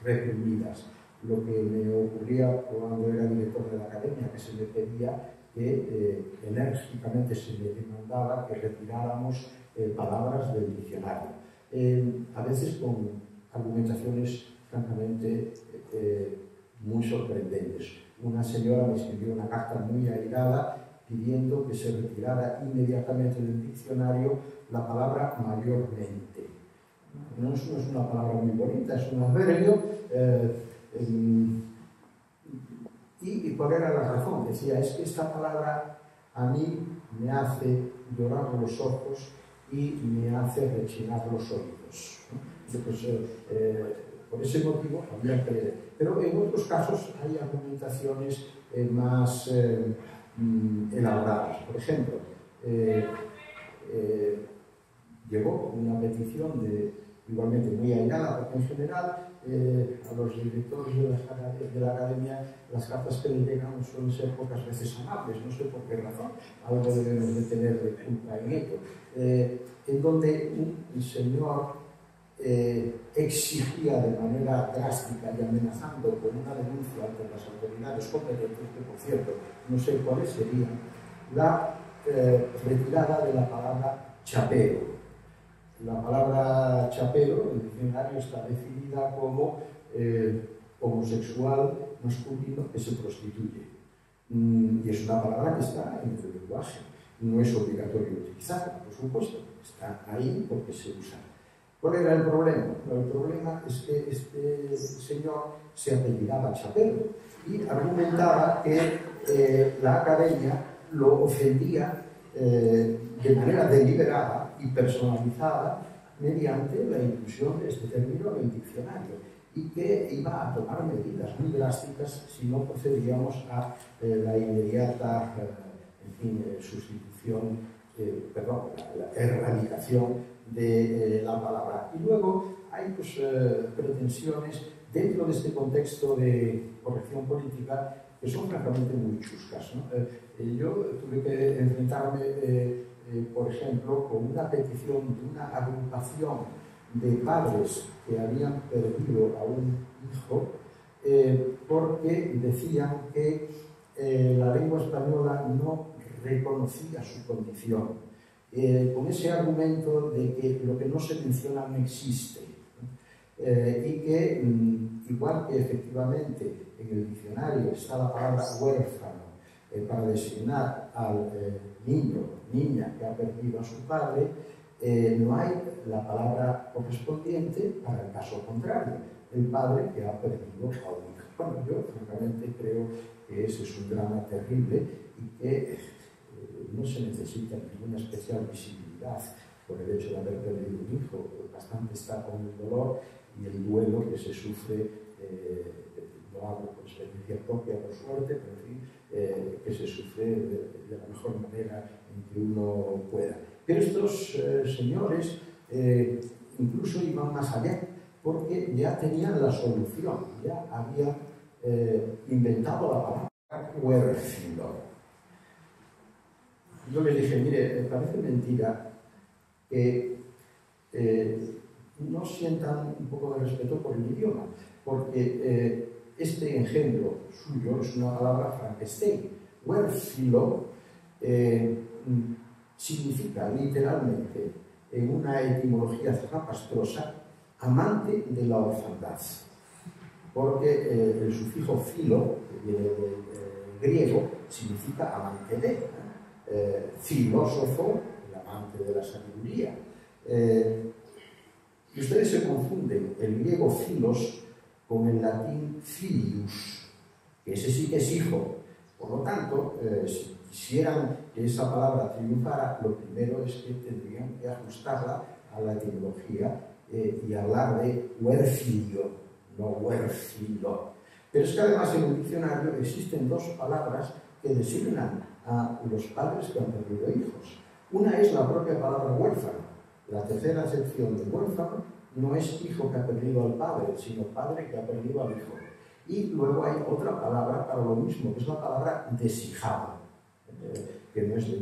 reprimidas. Lo que me ocurría cuando era director de la academia, que se me pedía que enérgicamente se me demandaba que retiráramos palabras del diccionario, a veces con argumentaciones francamente muy sorprendentes. Una señora me escribió una carta muy airada pidiendo que se retirara inmediatamente del diccionario la palabra mayormente. No es una palabra muy bonita, es un adverbio. ¿Y cuál era la razón? Decía, es que esta palabra a mí me hace llorar los ojos y me hace rechinar los oídos. Entonces, por ese motivo había que... Pero en otros casos hay argumentaciones más elaboradas. Por ejemplo, llegó una petición de igualmente muy airada, porque en general a los directores de la academia las cartas que les llegan suelen ser pocas veces amables, no sé por qué razón, algo debemos de tener de culpa en ello, en donde un señor exigía de manera drástica y amenazando con una denuncia ante las autoridades competentes, que por cierto no sé cuáles serían, la retirada de la palabra chapero. La palabra chapero en el diccionario está definida como homosexual masculino que se prostituye. Y es una palabra que está en el lenguaje. No es obligatorio utilizarla, por supuesto. Está ahí porque se usa. ¿Cuál era el problema? El problema es que este señor se apellidaba Chapero y argumentaba que la academia lo ofendía de manera deliberada y personalizada mediante la inclusión de este término en el diccionario y que iba a tomar medidas muy drásticas si no procedíamos a la inmediata sustitución, la erradicación de la palabra. Y luego hay pues, pretensiones dentro de este contexto de corrección política que son francamente muy chuscas, ¿no? Yo tuve que enfrentarme, por ejemplo, con una petición de una agrupación de padres que habían perdido a un hijo porque decían que la lengua española no reconocía su condición, con ese argumento de que lo que no se menciona no existe, y que igual que efectivamente en el diccionario está la palabra huérfano para designar al niño o niña que ha perdido a su padre, no hay la palabra correspondiente para el caso contrario, el padre que ha perdido a un hijo. Bueno, yo francamente creo que ese es un drama terrible y que no se necesita ninguna especial visibilidad por el hecho de haber perdido un hijo. Bastante está con el dolor y el duelo que se sufre, lo hablo por experiencia propia, por suerte, pero en fin, que se sufre de la mejor manera en que uno pueda. Pero estos señores incluso iban más allá, porque ya tenían la solución, ya habían inventado la palabra huérfino. Yo les dije, mire, me parece mentira que no sientan un poco de respeto por el idioma, porque este engendro suyo es una palabra Frankenstein. Huérfilo significa literalmente, en una etimología zapastrosa, amante de la orfandad, porque el sufijo filo, que viene del griego, significa amante de, filósofo, el amante de la sabiduría. Y ustedes se confunden el griego filos con el latín filius, que ese sí que es hijo. Por lo tanto, si quisieran que esa palabra triunfara, lo primero es que tendrían que ajustarla a la etimología y hablar de huérfilio, no huérfilo. Pero es que además en el diccionario existen dos palabras que designan a los padres que han perdido hijos. Una es la propia palabra huérfano. La tercera acepción de huérfano no es hijo que ha perdido al padre, sino padre que ha perdido al hijo. Y luego hay otra palabra para lo mismo, que es la palabra deshijado, que no es de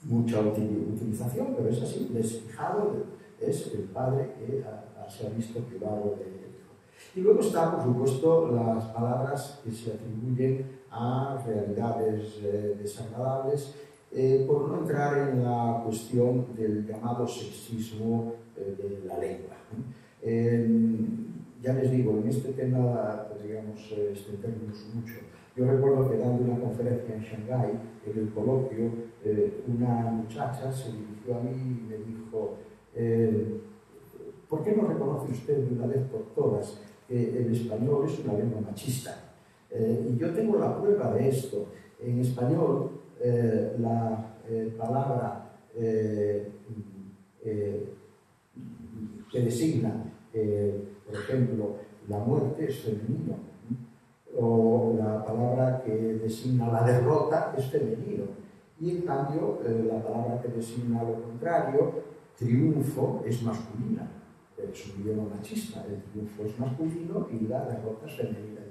mucha utilización, pero es así. Deshijado es el padre que se ha visto privado del hijo. Y luego están, por supuesto, las palabras que se atribuyen a realidades desagradables, por no entrar en la cuestión del llamado sexismo de la lengua. Ya les digo, en este tema podríamos extendernos mucho. Yo recuerdo que dando una conferencia en Shanghái, en el coloquio, una muchacha se dirigió a mí y me dijo, ¿por qué no reconoce usted de una vez por todas que el español es una lengua machista? Y yo tengo la prueba de esto. En español, la palabra que designa, por ejemplo, la muerte es femenino, o la palabra que designa la derrota es femenino, y en cambio la palabra que designa lo contrario, triunfo, es masculina. es un idioma machista, el triunfo es masculino y la derrota es femenina.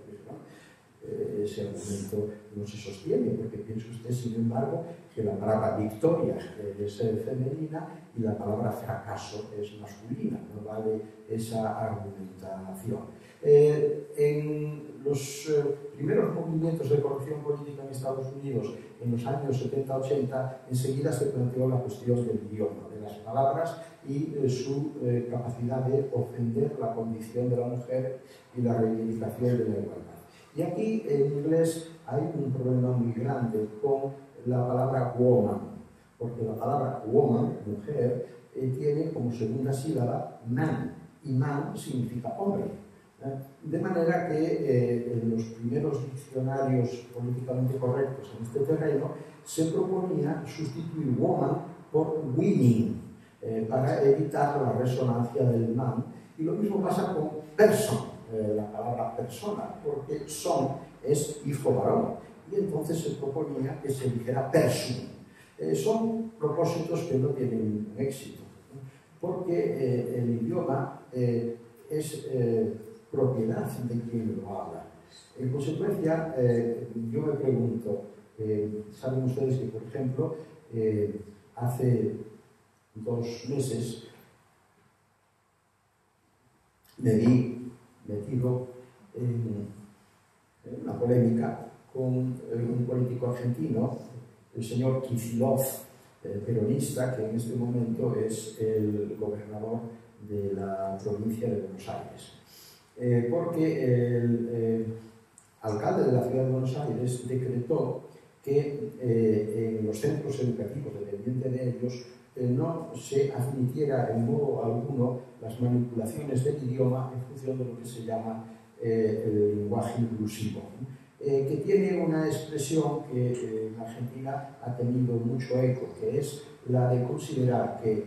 Ese argumento no se sostiene, porque piense usted, sin embargo, que la palabra victoria es femenina y la palabra fracaso es masculina. No vale esa argumentación. En los primeros movimientos de corrección política en Estados Unidos, en los años 70-80, enseguida se planteó la cuestión del idioma, de las palabras y su capacidad de ofender la condición de la mujer y la reivindicación de la igualdad. Y aquí en inglés hay un problema muy grande con la palabra woman, porque la palabra woman, mujer, tiene como segunda sílaba man, y man significa hombre. De manera que en los primeros diccionarios políticamente correctos en este terreno se proponía sustituir woman por women para evitar la resonancia del man. Y lo mismo pasa con person, la palabra persona, porque son es hijo varón. Y entonces se proponía que se dijera person. Son propósitos que no tienen éxito, porque el idioma es propiedad de quien lo habla. En consecuencia, yo me pregunto, saben ustedes que, por ejemplo, hace 2 meses me vi metido en una polémica con un político argentino, el señor Kicillof, peronista, que en este momento es el gobernador de la provincia de Buenos Aires. Porque el alcalde de la ciudad de Buenos Aires decretó que en los centros educativos, dependiente de ellos, no se admitiera en modo alguno las manipulaciones del idioma en función de lo que se llama el lenguaje inclusivo, que tiene una expresión que en Argentina ha tenido mucho eco, que es la de considerar que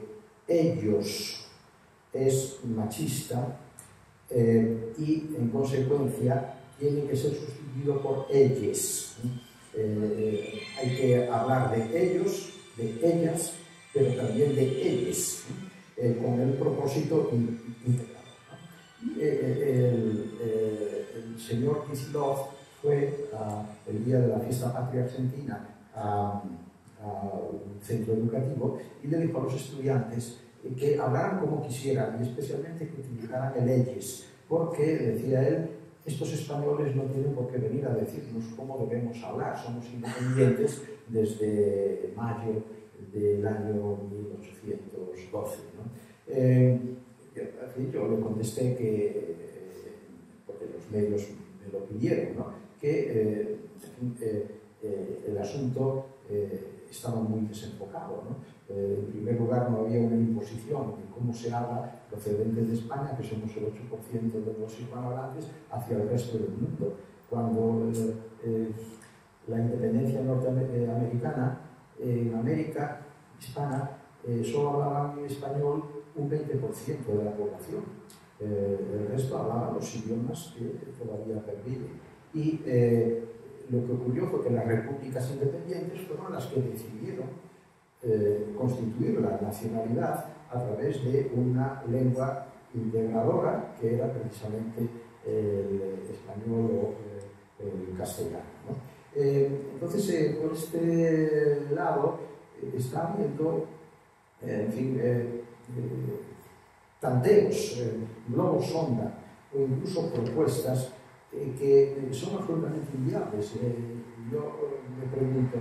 ellos es machista y en consecuencia tiene que ser sustituido por ellas. Hay que hablar de ellos, de ellas, pero también de ellas, con el propósito integral. El señor Kicillof fue el día de la fiesta patria argentina a un centro educativo y le dijo a los estudiantes que hablaran como quisieran y especialmente que utilizaran el ellos, porque, decía él, estos españoles no tienen por qué venir a decirnos cómo debemos hablar, somos independientes desde mayo del año 1812. Yo le contesté que, porque los medios me lo pidieron, que el asunto estaba muy desenfocado. En primer lugar, no había una imposición de cómo se habla procedente de España, que somos el 8% de los hispanohablantes, hacia el resto del mundo. Cuando la independencia norteamericana, en América hispana, solo hablaban en español un 20% de la población. El resto hablaba los idiomas que todavía perviven. Y lo que ocurrió fue que las repúblicas independientes fueron las que decidieron constituir la nacionalidad a través de una lengua integradora que era precisamente el español o el castellano. Entonces, por este lado, está habiendo, en fin, tanteos, globos sonda o incluso propuestas que son absolutamente inviables. Yo me pregunto,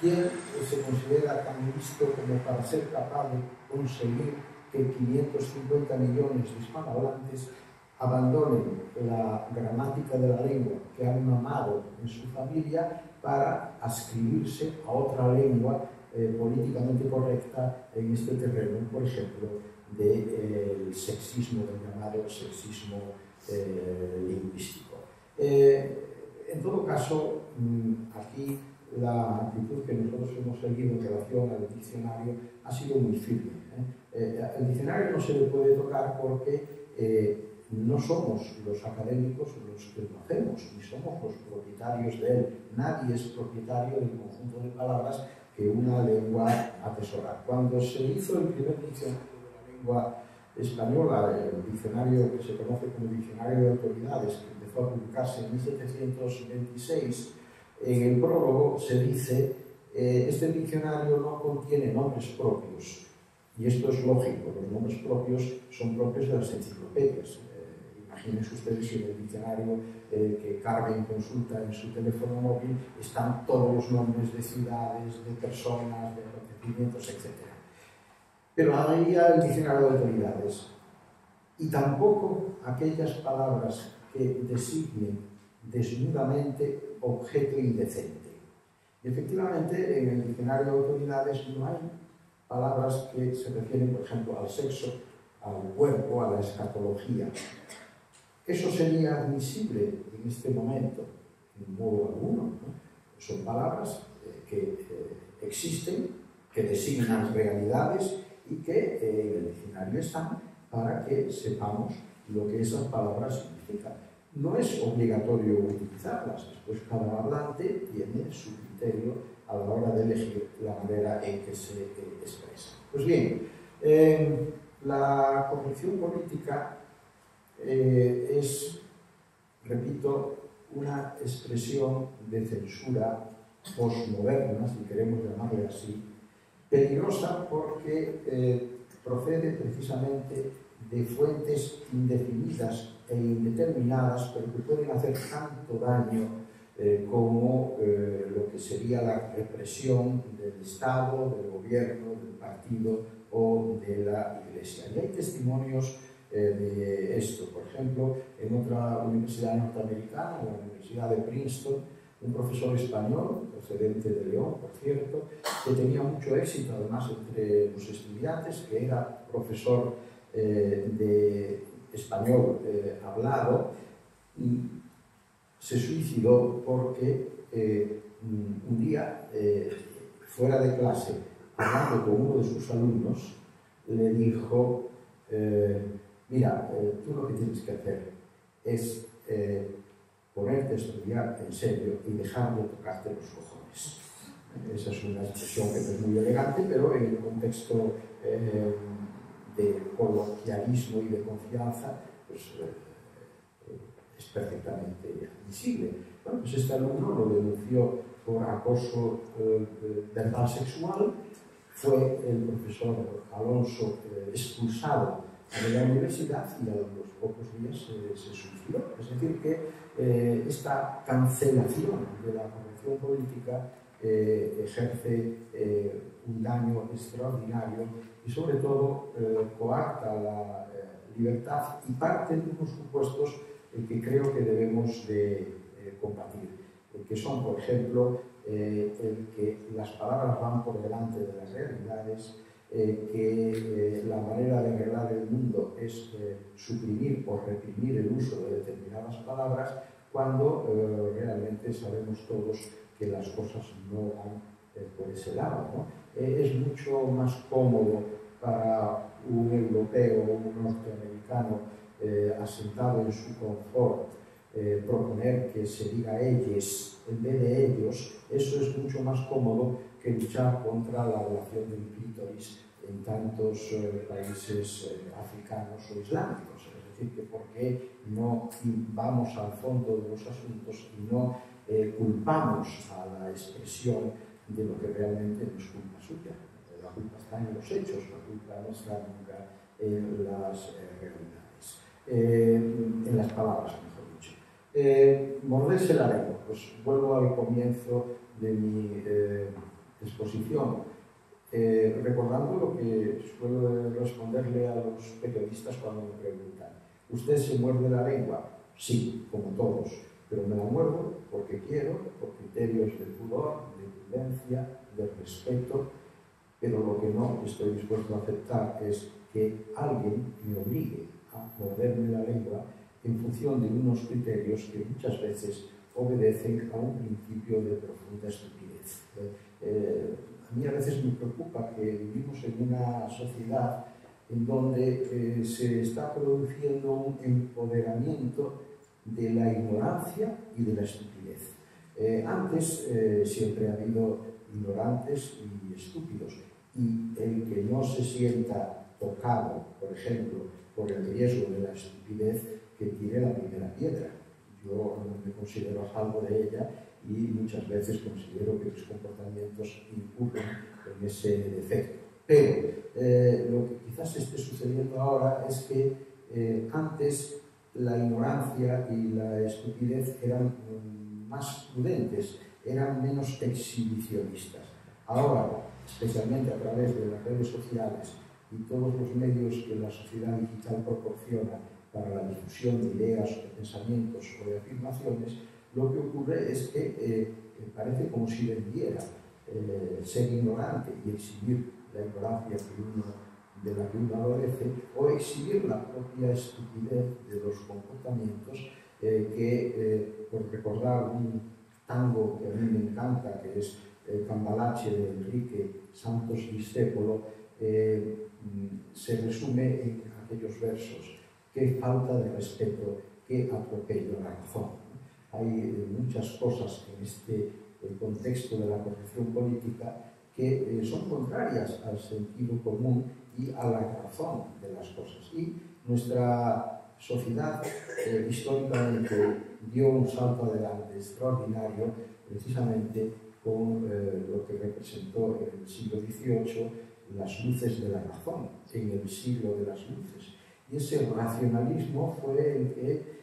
¿quién se considera tan listo como para ser capaz de conseguir que 550 millones de hispanohablantes abandonen la gramática de la lengua que han mamado en su familia para adscribirse a otra lengua políticamente correcta en este terreno, por ejemplo, del sexismo, del llamado sexismo lingüístico? En todo caso, aquí la actitud que nosotros hemos seguido en relación al diccionario ha sido muy firme. El diccionario no se le puede tocar porque no somos los académicos los que lo hacemos, ni somos los propietarios de él. Nadie es propietario del conjunto de palabras que una lengua atesora. Cuando se hizo el primer diccionario de la lengua española, el diccionario que se conoce como Diccionario de Autoridades, que empezó a publicarse en 1726, en el prólogo se dice este diccionario no contiene nombres propios. Y esto es lógico, los nombres propios son propios de las enciclopedias. Imagínense ustedes si en el diccionario que Carmen consulta en su teléfono móvil están todos los nombres de ciudades, de personas, de acontecimientos, etc. Pero había el diccionario de autoridades. Y tampoco aquellas palabras que designen desnudamente objeto indecente. Y efectivamente, en el diccionario de autoridades no hay palabras que se refieren, por ejemplo, al sexo, al cuerpo, a la escatología. ¿Eso sería admisible en este momento? En modo alguno, ¿no? Son palabras que existen, que designan realidades y que en el diccionario están para que sepamos lo que esas palabras significan. No es obligatorio utilizarlas, después cada hablante tiene su criterio a la hora de elegir la manera en que se expresa. Pues bien, la corrección política es, repito, una expresión de censura posmoderna, si queremos llamarle así, peligrosa porque procede precisamente de fuentes indefinidas e indeterminadas, pero que pueden hacer tanto daño como lo que sería la represión del Estado, del gobierno, del partido o de la Iglesia. Y hay testimonios de esto. Por ejemplo, en otra universidad norteamericana, en la Universidad de Princeton, un profesor español, procedente de León, por cierto, que tenía mucho éxito además entre los estudiantes, que era profesor de español hablado, se suicidó porque un día, fuera de clase, hablando con uno de sus alumnos, le dijo: mira, tú lo que tienes que hacer es ponerte a estudiar en serio y dejar de tocarte los cojones. Esa es una expresión que no es muy elegante, pero en el contexto de coloquialismo y de confianza, pues es perfectamente admisible. Bueno, pues este alumno lo denunció por acoso verbal sexual. Fue el profesor Alonso expulsado de la universidad y a los pocos días se suicidó. Es decir, que esta cancelación de la corrección política ejerce un daño extraordinario y sobre todo coarta la libertad y parte de unos supuestos que creo que debemos de combatir, que son, por ejemplo, el que las palabras van por delante de las realidades, que la manera de arreglar el mundo es suprimir o reprimir el uso de determinadas palabras, cuando realmente sabemos todos que las cosas no van por ese lado, ¿no? Es mucho más cómodo para un europeo o un norteamericano asentado en su confort proponer que se diga ellos en vez de ellos. Eso es mucho más cómodo que luchar contra la ablación del clítoris en tantos países africanos o islámicos. Es decir, que por qué no vamos al fondo de los asuntos y no culpamos a la expresión de lo que realmente no es culpa suya. La culpa está en los hechos, la culpa no está nunca en las realidades, en las palabras, mejor dicho. Morderse la lengua. Pues vuelvo al comienzo de mi exposición, recordando lo que suelo responderle a los periodistas cuando me preguntan: ¿usted se muerde la lengua? Sí, como todos, pero me la muerdo porque quiero, por criterios de pudor, de prudencia, de respeto, pero lo que no estoy dispuesto a aceptar es que alguien me obligue a morderme la lengua en función de unos criterios que muchas veces obedecen a un principio de profunda estupidez. A mí a veces me preocupa que vivimos en una sociedad en donde se está produciendo un empoderamiento de la ignorancia y de la estupidez. Antes siempre ha habido ignorantes y estúpidos, y el que no se sienta tocado, por ejemplo, por el riesgo de la estupidez, que tire la primera piedra. Yo no me considero a salvo de ella y muchas veces considero que mis comportamientos incurren en ese defecto. Pero lo que quizás esté sucediendo ahora es que antes la ignorancia y la estupidez eran más prudentes, eran menos exhibicionistas. Ahora, especialmente a través de las redes sociales y todos los medios que la sociedad digital proporciona para la difusión de ideas, de pensamientos o de afirmaciones, lo que ocurre es que parece como si vendiera ser ignorante y exhibir la ignorancia de la que uno adolece, o exhibir la propia estupidez de los comportamientos que, por recordar un tango que a mí me encanta, que es Cambalache de Enrique Santos Discépolo, se resume en aquellos versos: qué falta de respeto, qué atropello a la razón. Hay muchas cosas en este contexto de la corrección política que son contrarias al sentido común y a la razón de las cosas. Y nuestra sociedad históricamente dio un salto adelante extraordinario precisamente con lo que representó en el siglo XVIII las luces de la razón, en el siglo de las luces. Y ese racionalismo fue el que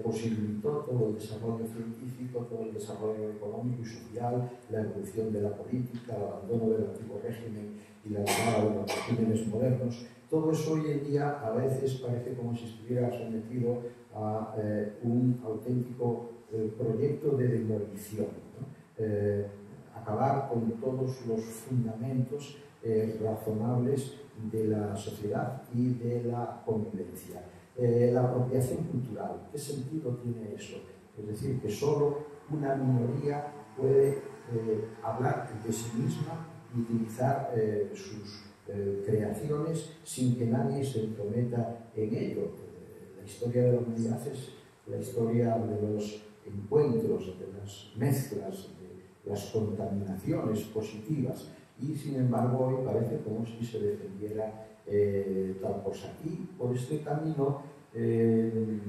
posibilitó todo el desarrollo científico, todo el desarrollo económico y social, la evolución de la política, el abandono del antiguo régimen y la llegada de los regímenes modernos. Todo eso hoy en día a veces parece como si estuviera sometido a un auténtico proyecto de demolición, ¿no? Acabar con todos los fundamentos razonables de la sociedad y de la convivencia. La apropiación cultural, ¿qué sentido tiene eso? Es decir, que solo una minoría puede hablar de sí misma y utilizar sus creaciones sin que nadie se entrometa en ello. La historia de la humanidad es la historia de los encuentros, de las mezclas, de las contaminaciones positivas, y sin embargo hoy parece como si se defendiera tal cosa. Y por este camino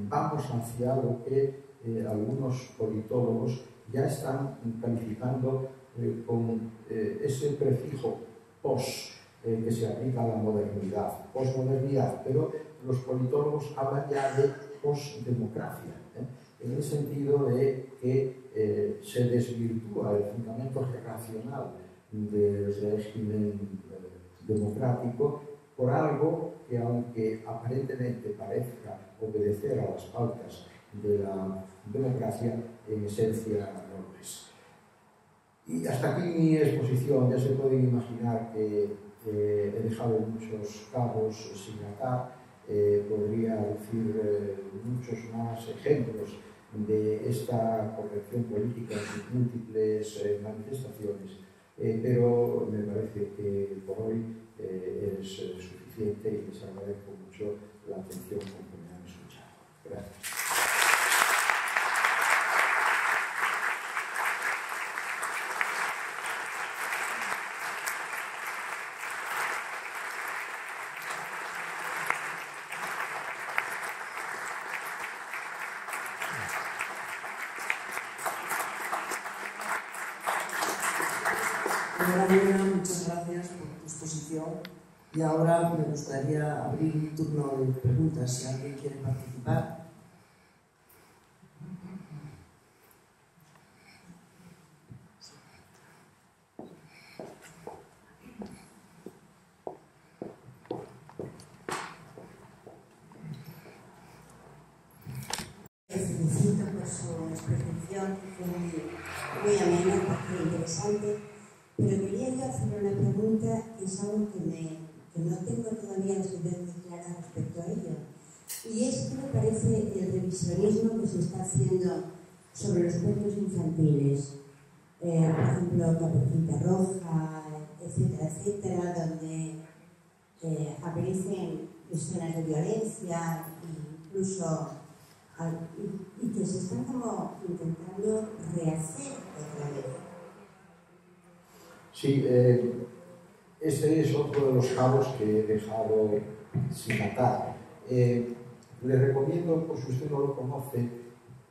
vamos hacia lo que algunos politólogos ya están calificando con ese prefijo pos que se aplica a la modernidad, posmodernidad, pero los politólogos hablan ya de posdemocracia, en el sentido de que se desvirtúa el fundamento racional del régimen democrático por algo que, aunque aparentemente parezca obedecer a las pautas de la democracia, en esencia no lo es. Y hasta aquí mi exposición. Ya se pueden imaginar que he dejado muchos cabos sin atar. Podría decir muchos más ejemplos de esta corrección política en sus múltiples manifestaciones, pero me parece que por hoy es suficiente y les agradezco mucho la atención con que me han escuchado. Gracias. Enhorabuena, muchas gracias por tu exposición. Y ahora me gustaría abrir un turno de preguntas, si alguien quiere participar. Felicito por su exposición, fue muy amena, muy interesante, pero quería yo hacer una pregunta que es algo que no tengo todavía la idea muy clara respecto a ello. Y es que me parece el revisionismo que se está haciendo sobre los cuentos infantiles, por ejemplo, Caperucita Roja, etcétera, etcétera, donde aparecen escenas de violencia, incluso y que se están como intentando rehacer otra vez. Sí, Este es otro de los cabos que he dejado sin atar. Le recomiendo, por si usted no lo conoce,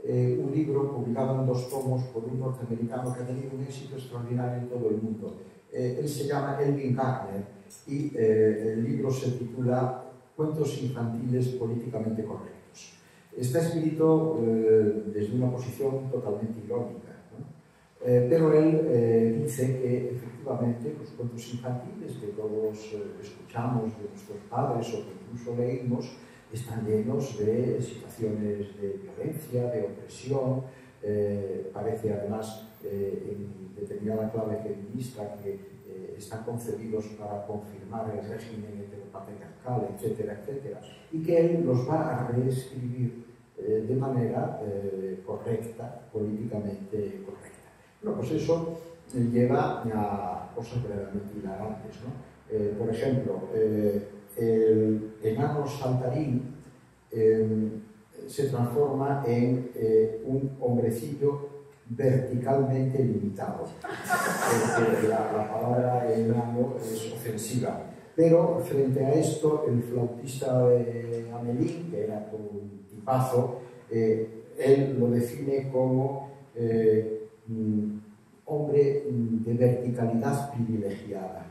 un libro publicado en 2 tomos por un norteamericano que ha tenido un éxito extraordinario en todo el mundo. Él se llama Elvin Gardner y el libro se titula Cuentos infantiles políticamente correctos. Está escrito desde una posición totalmente irónica, ¿no? Pero él dice que efectivamente los cuentos infantiles que todos escuchamos de nuestros padres o que incluso leímos están llenos de situaciones de violencia, de opresión. Parece además en determinada clave feminista que están concebidos para confirmar el régimen heteropatriarcal, etcétera, etcétera, y que él los va a reescribir de manera correcta, políticamente correcta. Bueno, pues eso lleva a cosas verdaderamente hilarantes, ¿no? Por ejemplo, el enano saltarín se transforma en un hombrecillo verticalmente limitado. La palabra enano es ofensiva. Pero frente a esto, el flautista de Amelín, que era un tipazo, él lo define como hombre de verticalidad privilegiada.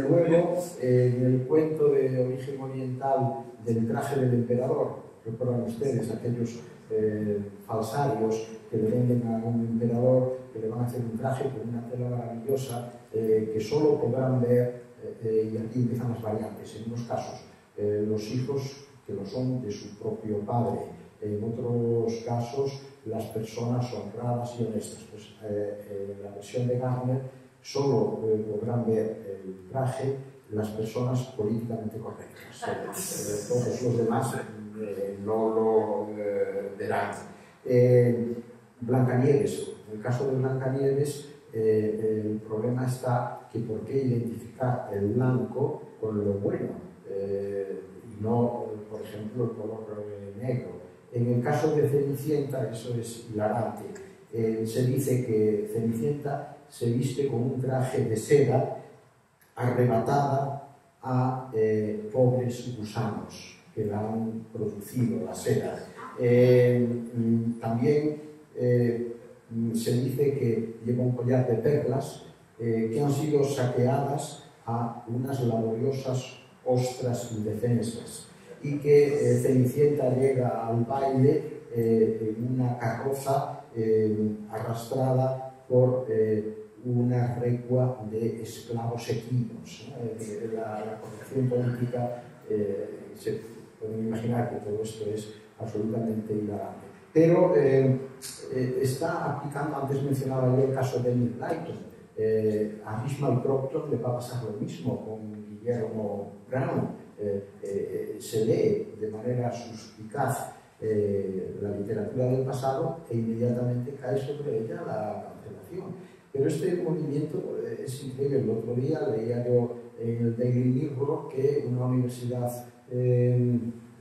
Luego, en el cuento de origen oriental del traje del emperador, recuerdan ustedes aquellos falsarios que le venden a un emperador que le van a hacer un traje con una tela maravillosa que solo podrán ver, y aquí empiezan las variantes, en unos casos los hijos que lo son de su propio padre, en otros casos las personas honradas y honestas. Pues en la versión de Gardner solo podrán ver el traje las personas políticamente correctas. Todos los demás no lo verán. Blancanieves. En el caso de Blancanieves, el problema está que por qué identificar el blanco con lo bueno y no, por ejemplo, el color negro. En el caso de Cenicienta, eso es hilarante. Se dice que Cenicienta se viste con un traje de seda arrebatada a pobres gusanos que la han producido, la seda. También se dice que lleva un collar de perlas que han sido saqueadas a unas laboriosas ostras indefensas y que Cenicienta llega al baile en una carroza arrastrada por una recua de esclavos equinos. La corrección política, se pueden imaginar que todo esto es absolutamente hilarante. Pero está aplicando, antes mencionaba yo el caso de Enid Blyton, a Ishmael Proctor le va a pasar lo mismo con Guillermo Brown. Se lee de manera suspicaz la literatura del pasado e inmediatamente cae sobre ella la cancelación. Pero este movimiento es increíble. El otro día leía yo en el Daily Mirror que una universidad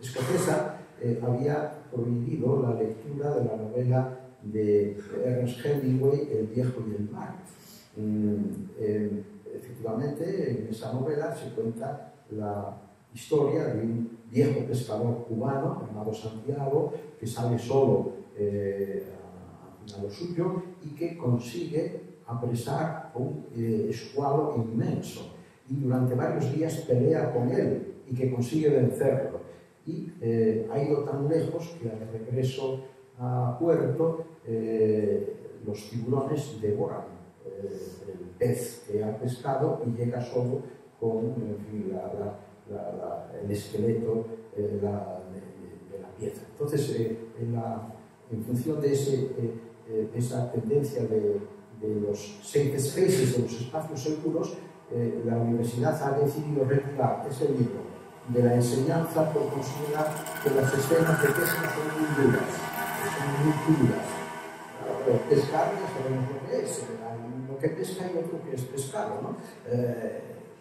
escocesa había prohibido la lectura de la novela de Ernest Hemingway, El viejo y el mar. Efectivamente, en esa novela se cuenta la historia de un viejo pescador cubano llamado Santiago que sale solo a lo suyo y que consigue apresar un escualo inmenso y durante varios días pelea con él y que consigue vencerlo y ha ido tan lejos que al regreso a puerto los tiburones devoran el pez que ha pescado y llega solo con en fin, el esqueleto de la pieza. Entonces, en función de esa tendencia de los safe spaces, de los espacios seguros, la universidad ha decidido retirar ese libro de la enseñanza por considerar que las escenas de pesca son muy duras, pescar ya sabemos lo que es, hay uno que pesca y otro que es pescado, ¿no?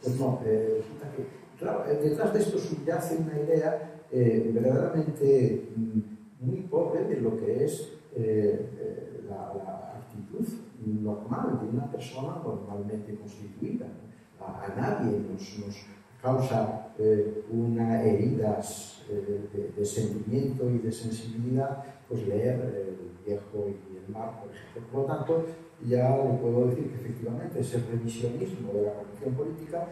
Pues no, resulta que claro, detrás de esto subyace una idea verdaderamente muy pobre de lo que es la actitud normal de una persona normalmente constituida. a nadie nos causa una heridas de sentimiento y de sensibilidad, pues leer El Viejo y el Mar, por ejemplo. Por lo tanto, ya le puedo decir que efectivamente ese revisionismo de la corrección política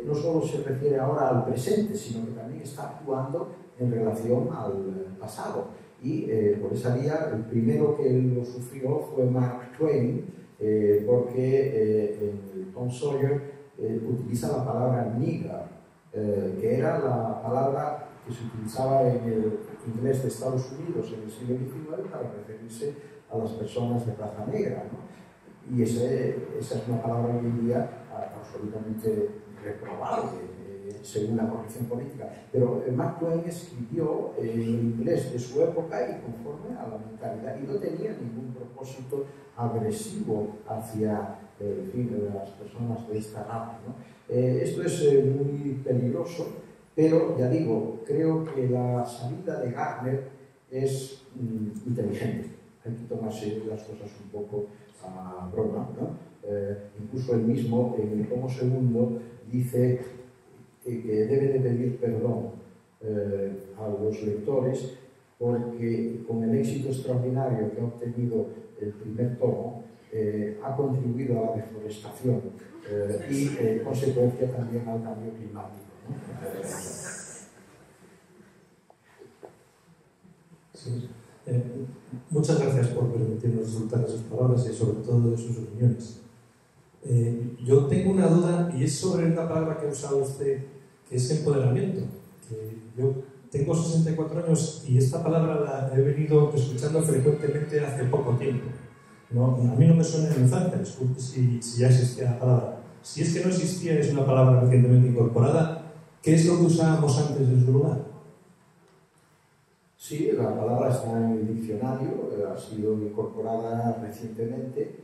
no solo se refiere ahora al presente, sino que también está actuando en relación al pasado. Y por esa vía, el primero que lo sufrió fue Mark Twain, porque en Tom Sawyer utiliza la palabra nigger, que era la palabra que se utilizaba en el inglés de Estados Unidos en el siglo XIX para referirse a las personas de raza negra, ¿no? Y esa es una palabra hoy en día absolutamente reprobable según la corrección política. Pero Mark Twain escribió en el inglés de su época y conforme a la mentalidad, y no tenía ningún propósito agresivo hacia las personas de esta raza, ¿no? Esto es muy peligroso, pero ya digo, creo que la salida de Gardner es inteligente. Hay que tomarse las cosas un poco a broma, ¿no? Incluso él mismo, en el tomo segundo, dice que debe de pedir perdón a los lectores porque con el éxito extraordinario que ha obtenido el primer tomo ha contribuido a la deforestación y en consecuencia también al cambio climático, ¿no? Sí. Muchas gracias por permitirnos disfrutar de sus palabras y sobre todo de sus opiniones. Yo tengo una duda y es sobre una palabra que ha usado usted, que es empoderamiento. Yo tengo 64 años y esta palabra la he venido escuchando frecuentemente hace poco tiempo. No, a mí no me suena en infancia, disculpe si ya existía la palabra. Si es que no existía, es una palabra recientemente incorporada, ¿qué es lo que usábamos antes en su lugar? Sí, la palabra está en el diccionario, ha sido incorporada recientemente,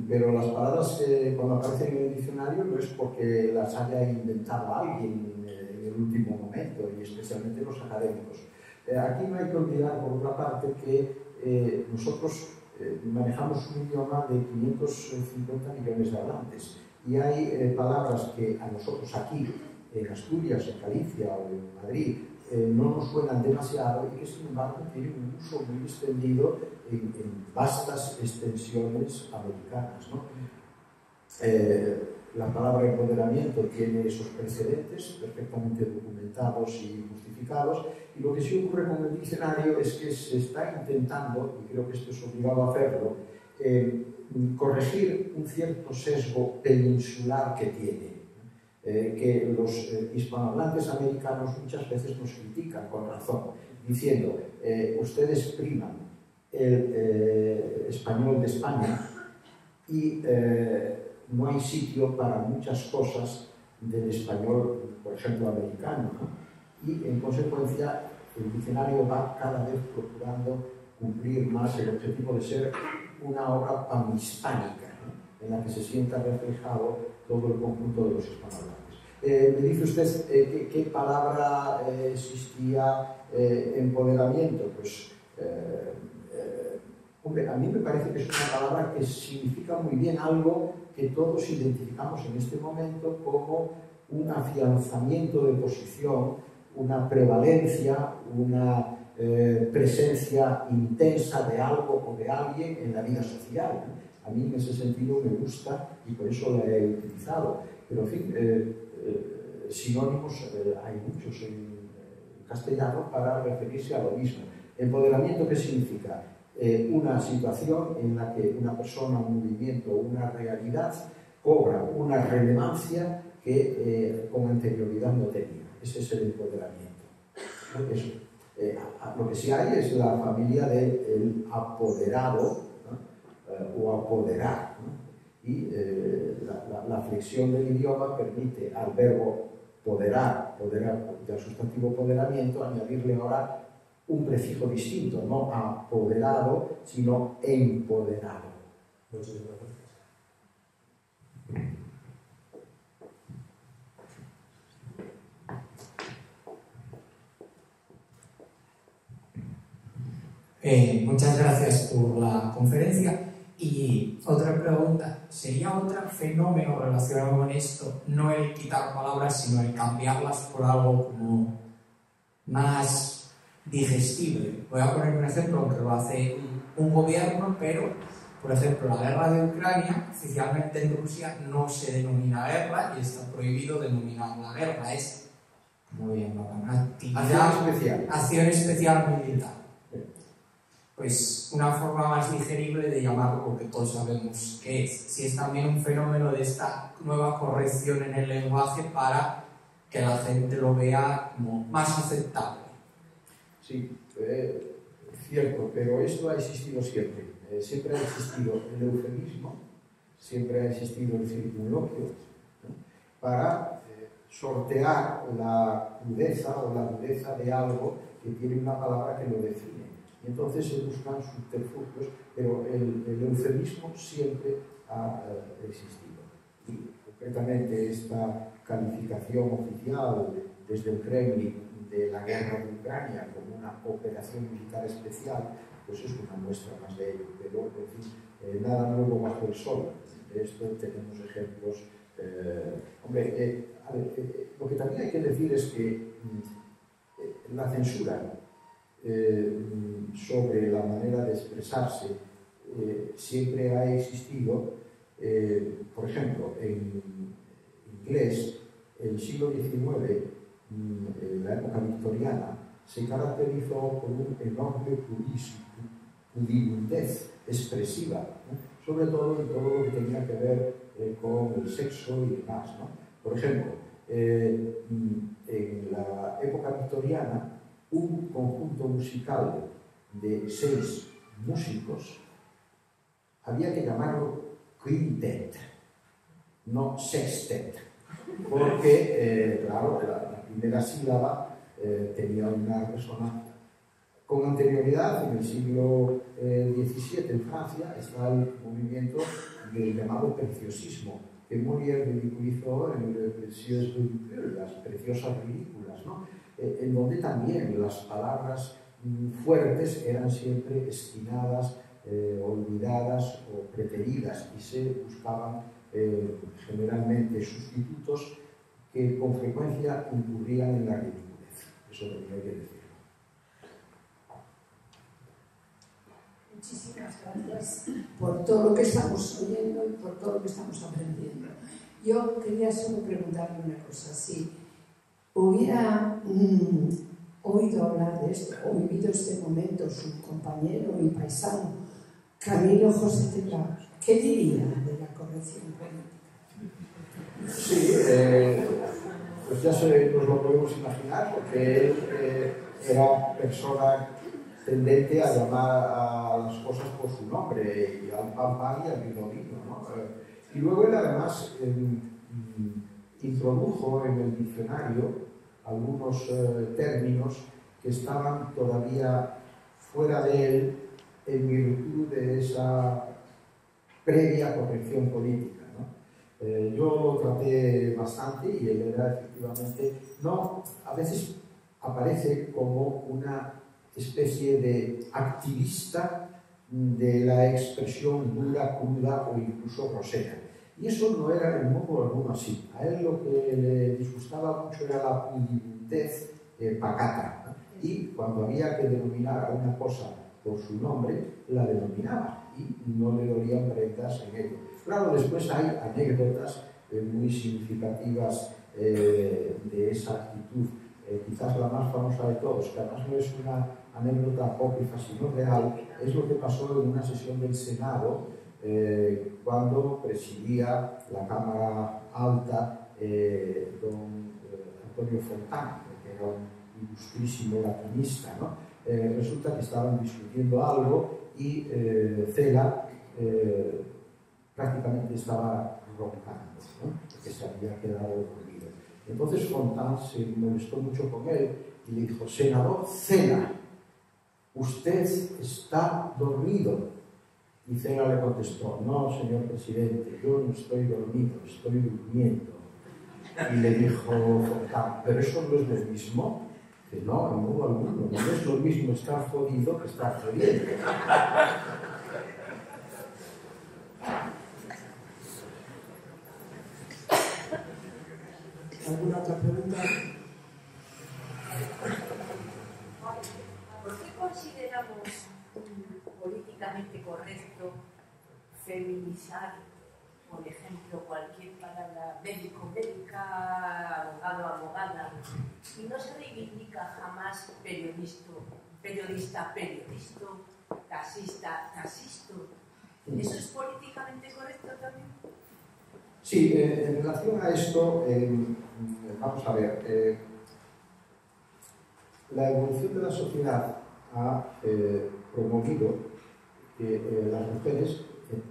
pero las palabras cuando aparecen en el diccionario no es porque las haya inventado alguien en el último momento, y especialmente los académicos. Aquí no hay que olvidar, por otra parte, que nosotros manejamos un idioma de 550 millones de hablantes, y hay palabras que a nosotros aquí, en Asturias, en Galicia o en Madrid, no nos suenan demasiado y que sin embargo tienen un uso muy extendido en vastas extensiones americanas, ¿no? La palabra empoderamiento tiene esos precedentes perfectamente documentados y justificados, y lo que sí ocurre con el diccionario es que se está intentando, y creo que esto es obligado a hacerlo, corregir un cierto sesgo peninsular que tiene. Que los hispanohablantes americanos muchas veces nos critican con razón, diciendo ustedes priman el español de España y no hay sitio para muchas cosas del español, por ejemplo, americano, ¿no? Y en consecuencia el diccionario va cada vez procurando cumplir más el objetivo de ser una obra panhispánica, ¿no? En la que se sienta reflejado todo el conjunto de los hispanohablantes. Me dice usted qué palabra existía empoderamiento. Pues, hombre, a mí me parece que es una palabra que significa muy bien algo que todos identificamos en este momento como un afianzamiento de posición, una prevalencia, una presencia intensa de algo o de alguien en la vida social, ¿no? A mí en ese sentido me gusta y por eso la he utilizado. Pero en fin, sinónimos hay muchos en castellano para referirse a lo mismo. Empoderamiento, ¿qué significa? Una situación en la que una persona, un movimiento, una realidad cobra una relevancia que con anterioridad no tenía. Ese es el empoderamiento. Eso. Lo que sí hay es la familia del apoderado, ¿no? O apoderar, ¿no? Y la flexión del idioma permite al verbo poderar y al sustantivo poderamiento añadirle ahora un prefijo distinto, no apoderado, sino empoderado. Muchas gracias. Muchas gracias por la conferencia Y otra pregunta, ¿sería otro fenómeno relacionado con esto, no el quitar palabras, sino el cambiarlas por algo como más digestible? Voy a poner un ejemplo, aunque lo hace un gobierno, pero, por ejemplo, la guerra de Ucrania, oficialmente en Rusia no se denomina guerra y está prohibido denominar la guerra, es, muy bien, acción especial militar. Pues una forma más digerible de llamarlo, porque todos sabemos qué es. Si es también un fenómeno de esta nueva corrección en el lenguaje para que la gente lo vea como más aceptable. Sí, es cierto, pero esto ha existido siempre. Siempre ha existido el eufemismo, siempre ha existido el circunloquio, ¿no? Para sortear la crudeza o la dureza de algo que tiene una palabra que lo define. Y entonces se buscan subterfugios, pero el eufemismo siempre ha existido. Y concretamente esta calificación oficial desde el Kremlin de la guerra de Ucrania como una operación militar especial, pues es una muestra más de ello. Pero, en fin, nada nuevo bajo el sol. De esto tenemos ejemplos. Lo que también hay que decir es que la censura sobre la manera de expresarse siempre ha existido. Por ejemplo, en inglés, el siglo XIX, la época victoriana, se caracterizó por un enorme pudibundez expresiva, ¿no? Sobre todo en todo lo que tenía que ver con el sexo y demás, ¿no? Por ejemplo, en la época victoriana, un conjunto musical de 6 músicos había que llamarlo quintet, no sextet, porque, claro, la primera sílaba tenía una resonancia. Con anterioridad, en el siglo XVII, en Francia, está el movimiento del llamado preciosismo, que Molière ridiculizó en Le Précieuses ridicules, las preciosas ridículas, ¿no? En donde también las palabras fuertes eran siempre estinadas, olvidadas o preteridas, y se buscaban generalmente sustitutos que con frecuencia incurrían en la ridiculez. Eso también hay que decirlo. Muchísimas gracias por todo lo que estamos oyendo y por todo lo que estamos aprendiendo. Yo quería solo preguntarle una cosa. Si hubiera oído hablar de esto o vivido este momento su compañero y paisano Camilo José Cela, ¿qué diría de la corrección política? Sí, pues ya nos lo podemos imaginar, porque él era persona tendente a llamar a las cosas por su nombre, y al pan pan y al vino vino, ¿no? Y luego él además introdujo en el diccionario algunos términos que estaban todavía fuera de él en virtud de esa previa corrección política, ¿no? Yo lo traté bastante y él era efectivamente, no, a veces aparece como una especie de activista de la expresión dura, cruda o incluso grosera. Y eso no era en modo alguno así. A él lo que le disgustaba mucho era la pudibundez pacata, ¿no? Y cuando había que denominar a una cosa por su nombre, la denominaba y no le dolían prendas en ello. Claro, después hay anécdotas muy significativas de esa actitud. Quizás la más famosa de todos, que además no es una anécdota apócrifa sino real, es lo que pasó en una sesión del Senado cuando presidía la Cámara Alta don Antonio Fontán, que era un ilustrísimo latinista, ¿no? Resulta que estaban discutiendo algo y Cela prácticamente estaba roncando, ¿no? Porque se había quedado dormido. Entonces Fontán se molestó mucho con él y le dijo: senador Cela, usted está dormido. Y Cela le contestó: no, señor presidente, yo no estoy dormido, estoy durmiendo. Y le dijo Fontán: pero eso no es lo mismo. Dice: no, en modo alguno, no es lo mismo estar jodido que estar jodiendo. ¿Alguna otra pregunta? ¿Por qué consideramos políticamente correcto feminizar, por ejemplo, cualquier palabra médico, médica, abogado, abogada, y no se reivindica jamás periodista, taxista, taxisto? ¿Eso es políticamente correcto también? Sí, en relación a esto, vamos a ver, la evolución de la sociedad ha promovido que las mujeres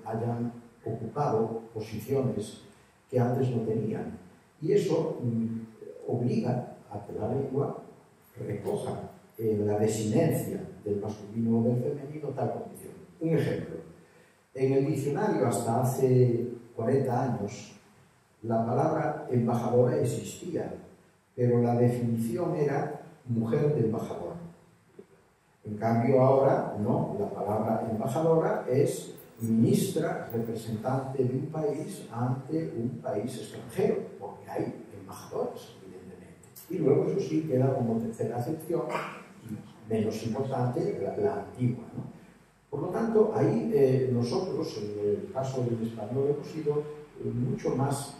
hayan ocupado posiciones que antes no tenían. Y eso obliga a que la lengua recoja la desinencia del masculino o del femenino tal condición. Un ejemplo. En el diccionario hasta hace 40 años la palabra embajadora existía, pero la definición era mujer de embajador. En cambio ahora no, la palabra embajadora es ministra, representante de un país ante un país extranjero, porque hay embajadores, evidentemente. Y luego eso sí queda como tercera acepción, menos importante, la antigua, ¿no? Por lo tanto, ahí nosotros, en el caso del español, hemos ido mucho más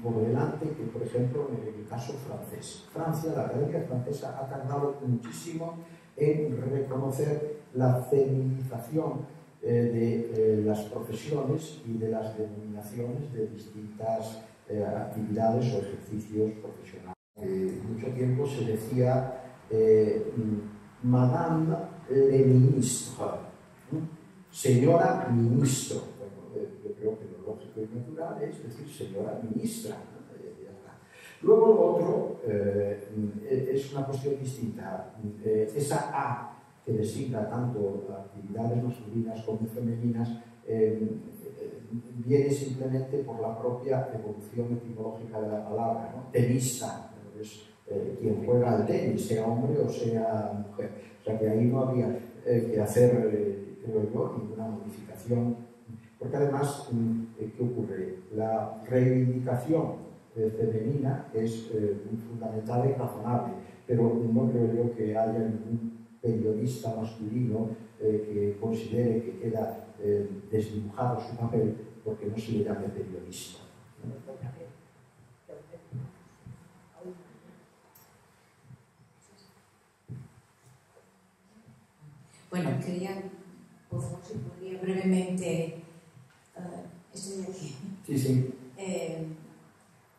por delante que, por ejemplo, en el caso francés. Francia, la Academia Francesa, ha tardado muchísimo en reconocer la feminización de las profesiones y de las denominaciones de distintas actividades o ejercicios profesionales. Mucho tiempo se decía Madame le Ministre, señora ministro. Bueno, yo creo que lo lógico y natural es decir señora ministra. Luego lo otro es una cuestión distinta. Esa A que designa tanto actividades masculinas como femeninas viene simplemente por la propia evolución etimológica de la palabra, ¿no? Tenista es quien juega al tenis, sea hombre o sea mujer. O sea que ahí no había que hacer, creo yo, ninguna modificación. Porque además, ¿qué ocurre? La reivindicación femenina es muy fundamental y razonable, pero no creo yo que haya ningún periodista masculino que considere que queda desdibujado su papel porque no se le llame periodista. Bueno, quería, por favor, si podría brevemente, estoy aquí, Sí.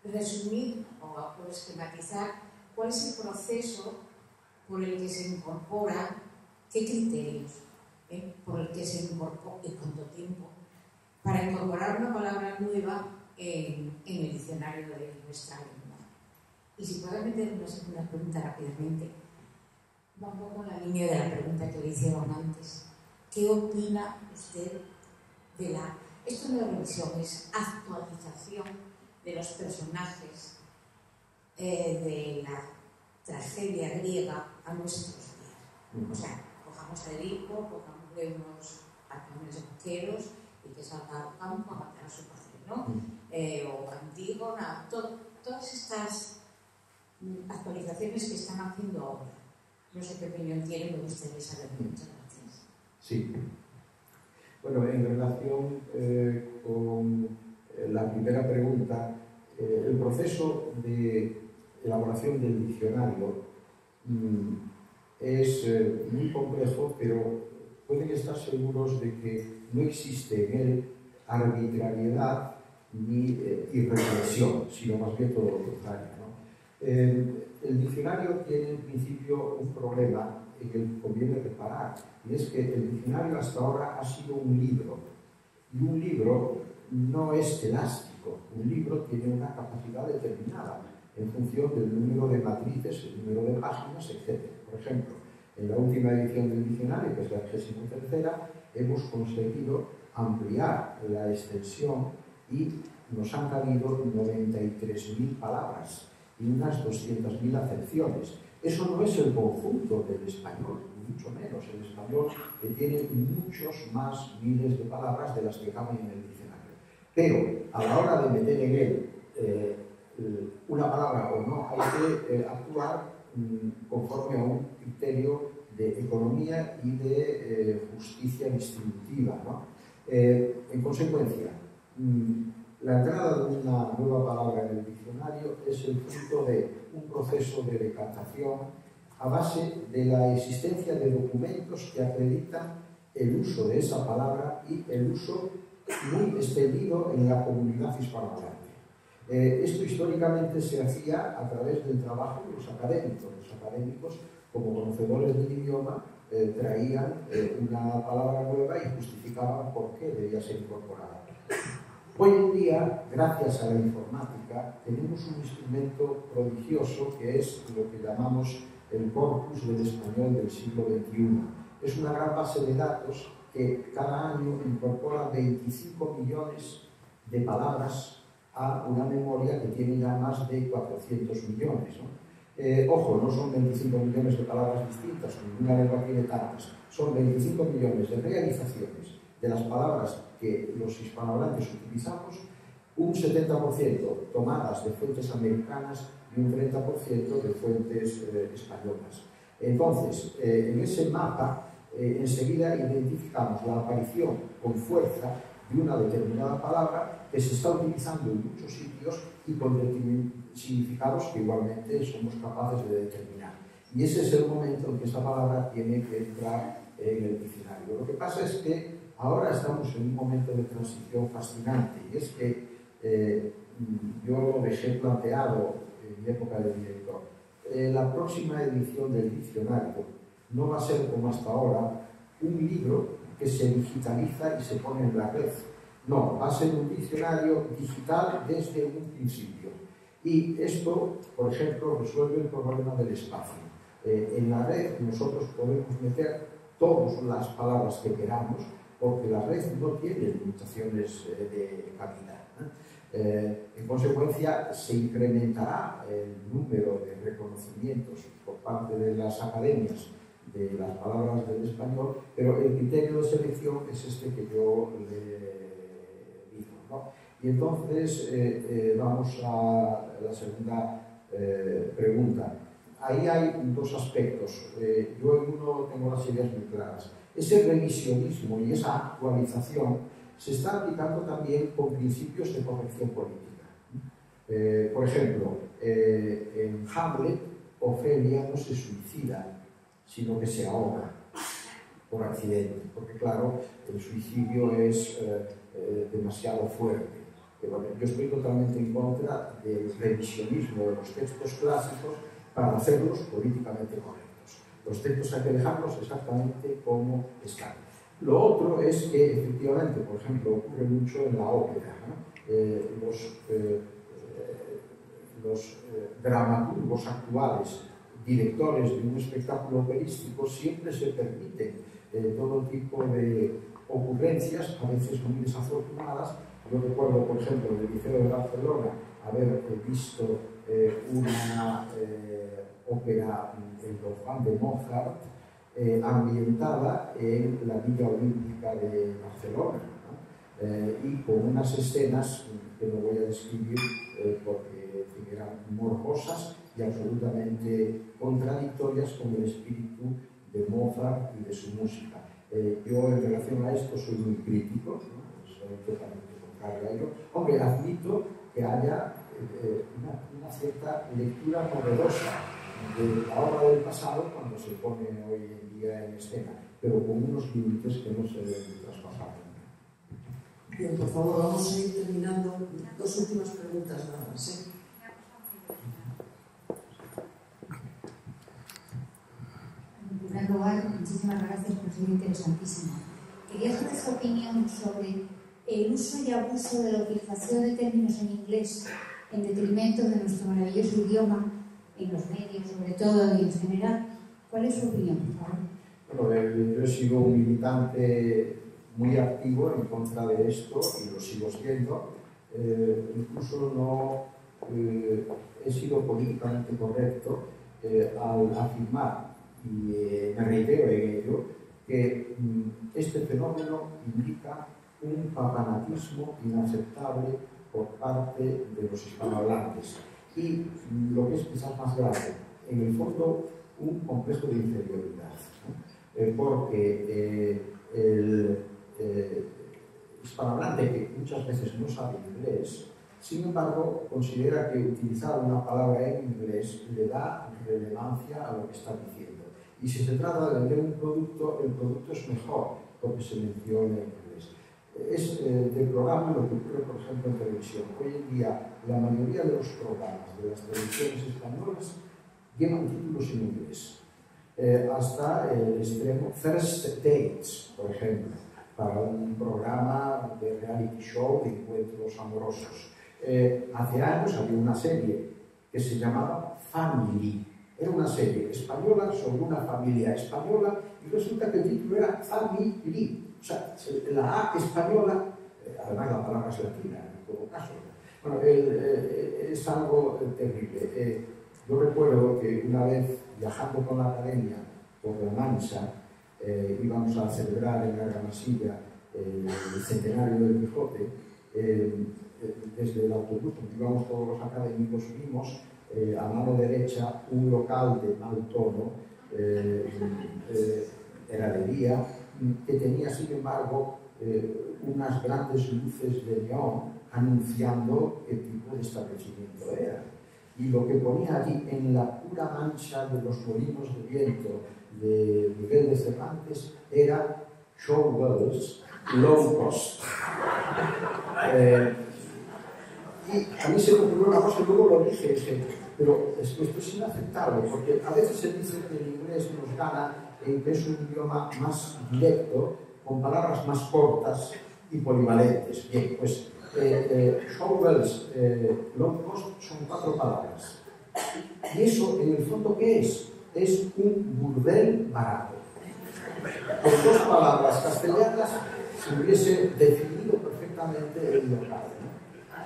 Resumir o esquematizar cuál es el proceso por el que se incorpora, qué criterios por el que se incorpora y cuánto tiempo, para incorporar una palabra nueva en el diccionario de nuestra lengua. Y si puedo meter una segunda pregunta rápidamente, va un poco en la línea de la pregunta que le hicieron antes. ¿Qué opina usted de la... Esto no es revisión, es actualización de los personajes de la tragedia griega a nuestros días? O sea, cojamos a Edipo, cojamos de unos arcones vaqueros y que salga al campo a matar a su padre, ¿no? O Antígona, todas estas actualizaciones que están haciendo ahora. No sé qué opinión tiene, me gustaría saber. Muchas gracias. Sí. Bueno, en relación con la primera pregunta, el proceso de elaboración del diccionario es muy complejo, pero pueden estar seguros de que no existe en él arbitrariedad ni irreflexión, sino más bien todo lo contrario, ¿no? El diccionario tiene en principio un problema en el que conviene reparar, y es que el diccionario hasta ahora ha sido un libro, y un libro no es elástico. Un libro tiene una capacidad determinada en función del número de matrices, el número de páginas, etc. Por ejemplo, en la última edición del diccionario, que es la 33ª, hemos conseguido ampliar la extensión y nos han cabido 93.000 palabras y unas 200.000 acepciones. Eso no es el conjunto del español, mucho menos. El español que tiene muchos más miles de palabras de las que caben en el diccionario. Pero a la hora de meter en él una palabra o no, hay que actuar conforme a un criterio de economía y de justicia distributiva, ¿no? En consecuencia, la entrada de una nueva palabra en el diccionario es el fruto de un proceso de decantación a base de la existencia de documentos que acreditan el uso de esa palabra y el uso muy extendido en la comunidad hispanohablante. Esto históricamente se hacía a través del trabajo de los académicos. Los académicos, como conocedores del idioma, traían una palabra nueva y justificaban por qué debía ser incorporada. Hoy en día, gracias a la informática, tenemos un instrumento prodigioso que es lo que llamamos el corpus del español del siglo XXI. Es una gran base de datos que cada año incorpora 25 millones de palabras a una memoria que tiene ya más de 400 millones, ¿no? Ojo, no son 25 millones de palabras distintas, ninguna lengua tiene tantas. Son 25 millones de realizaciones de las palabras que los hispanohablantes utilizamos, un 70% tomadas de fuentes americanas y un 30% de fuentes españolas. Entonces, en ese mapa, enseguida identificamos la aparición con fuerza de una determinada palabra que se está utilizando en muchos sitios y con significados que igualmente somos capaces de determinar. Y ese es el momento en que esa palabra tiene que entrar en el diccionario. Lo que pasa es que ahora estamos en un momento de transición fascinante, y es que yo lo dejé planteado en mi época de director. La próxima edición del diccionario no va a ser como hasta ahora un libro que se digitaliza y se pone en la red. No, va a ser un diccionario digital desde un principio. Y esto, por ejemplo, resuelve el problema del espacio. En la red nosotros podemos meter todas las palabras que queramos, porque la red no tiene limitaciones de cabida. En consecuencia, se incrementará el número de reconocimientos por parte de las academias de las palabras del español, pero el criterio de selección es este que yo le digo, ¿no? Y entonces vamos a la segunda pregunta. Ahí hay dos aspectos. Yo en uno tengo las ideas muy claras. Ese revisionismo y esa actualización se está aplicando también con principios de corrección política. Por ejemplo, en Hamlet, Ofelia no se suicida, sino que se ahoga por accidente, porque claro, el suicidio es demasiado fuerte. Pero, bueno, yo estoy totalmente en contra del revisionismo de los textos clásicos para hacerlos políticamente correctos. Los textos hay que dejarlos exactamente como están. Lo otro es que, efectivamente, por ejemplo, ocurre mucho en la ópera, ¿no? Los dramaturgos actuales, directores de un espectáculo operístico, siempre se permiten todo tipo de ocurrencias, a veces muy desafortunadas. Yo recuerdo, por ejemplo, en el Liceo de Barcelona haber visto una ópera, el Don Juan de Mozart, ambientada en la Villa Olímpica de Barcelona, ¿no? Y con unas escenas que no voy a describir porque eran morbosas y absolutamente contradictorias con el espíritu de Mozart y de su música. Yo en relación a esto soy muy crítico, ¿no? Soy totalmente contrario a ello, aunque admito que haya una cierta lectura novedosa de la obra del pasado cuando se pone hoy en día en escena, pero con unos límites que no se deben traspasar. Bien, por favor, vamos a ir terminando. Dos últimas preguntas nada más, ¿eh? En primer lugar, muchísimas gracias por ser interesantísimo. Quería saber su opinión sobre el uso y abuso de la utilización de términos en inglés en detrimento de nuestro maravilloso idioma en los medios, sobre todo, y en general. ¿Cuál es su opinión, por favor? Bueno, yo he sido un militante muy activo en contra de esto y lo sigo siendo. Incluso no he sido políticamente correcto al afirmar, y me reitero en ello, que este fenómeno indica un papanatismo inaceptable por parte de los hispanohablantes. y lo que es quizás más grave, en el fondo un complejo de inferioridad, ¿no? Porque el hispanohablante, que muchas veces no sabe inglés, sin embargo, considera que utilizar una palabra en inglés le da relevancia a lo que está diciendo. Y si se trata de vender un producto, el producto es mejor porque se menciona en inglés. Es deplorable lo que ocurre, por ejemplo, en televisión. Hoy en día, la mayoría de los programas de las televisiones españolas llevan títulos en inglés. Hasta el extremo First Dates, por ejemplo, para un programa de reality show de encuentros amorosos. Hace años había una serie que se llamaba Family. Era una serie española sobre una familia española y resulta que el título era Family. O sea, la A española, además la palabra es latina en todo caso. Bueno, es algo terrible. Yo recuerdo que una vez viajando con la academia por La Mancha, íbamos a celebrar en la Gramasilla el centenario del Quijote. Desde el autobús, donde íbamos todos los académicos, vimos a mano derecha un local de mal tono, era de día, que tenía sin embargo unas grandes luces de neón anunciando qué tipo de establecimiento era. Y lo que ponía allí en la pura mancha de los molinos de viento de Miguel de Cervantes era Showgirls Low Cost. Y a mí se me ocurrió una cosa y luego lo dije, pero esto es inaceptable, porque a veces se dice que el inglés nos gana en que es un idioma más directo, con palabras más cortas y polivalentes. Bien, pues Showgirls Low Cost son 4 palabras. ¿Y eso en el fondo qué es? Es un burdel barato. Con 2 palabras castellanas se hubiese definido perfectamente el local.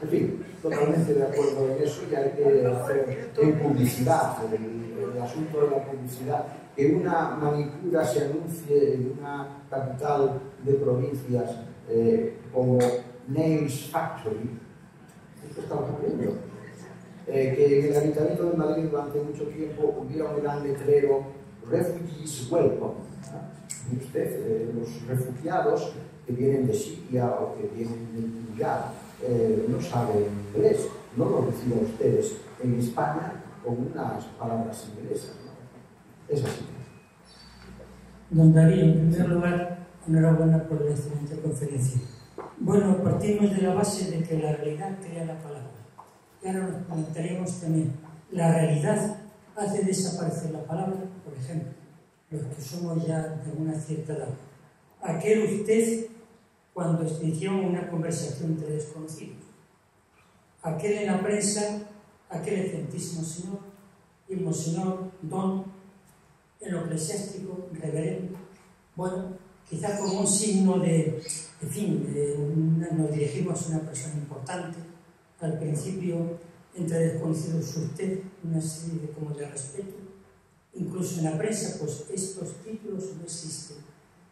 En fin, totalmente de acuerdo en eso, y hay que hacer en publicidad, el asunto de la publicidad, que una manicura se anuncie en una capital de provincias como Nails Factory. Esto está ocurriendo. Que en el Ayuntamiento de Madrid durante mucho tiempo hubiera un gran letrero Refugees Welcome. Y usted, los refugiados que vienen de Siria o que vienen de Punjab, no saben inglés, no lo reciben ustedes en España con unas palabras inglesas, ¿no? Es así. Don Darío, en primer lugar, enhorabuena por la excelente conferencia. Bueno, partimos de la base de que la realidad crea la palabra. Y ahora nos plantearemos también, ¿la realidad hace desaparecer la palabra? Por ejemplo, los que somos ya de una cierta edad. ¿A qué era usted cuando inició una conversación entre desconocidos? Aquel en la prensa, aquel excelentísimo señor, y el monseñor don, en lo eclesiástico, reverendo. Bueno, quizá como un signo de, en fin, nos dirigimos a una persona importante. Al principio, entre desconocidos, usted, una serie de como de respeto. Incluso en la prensa, pues estos títulos no existen.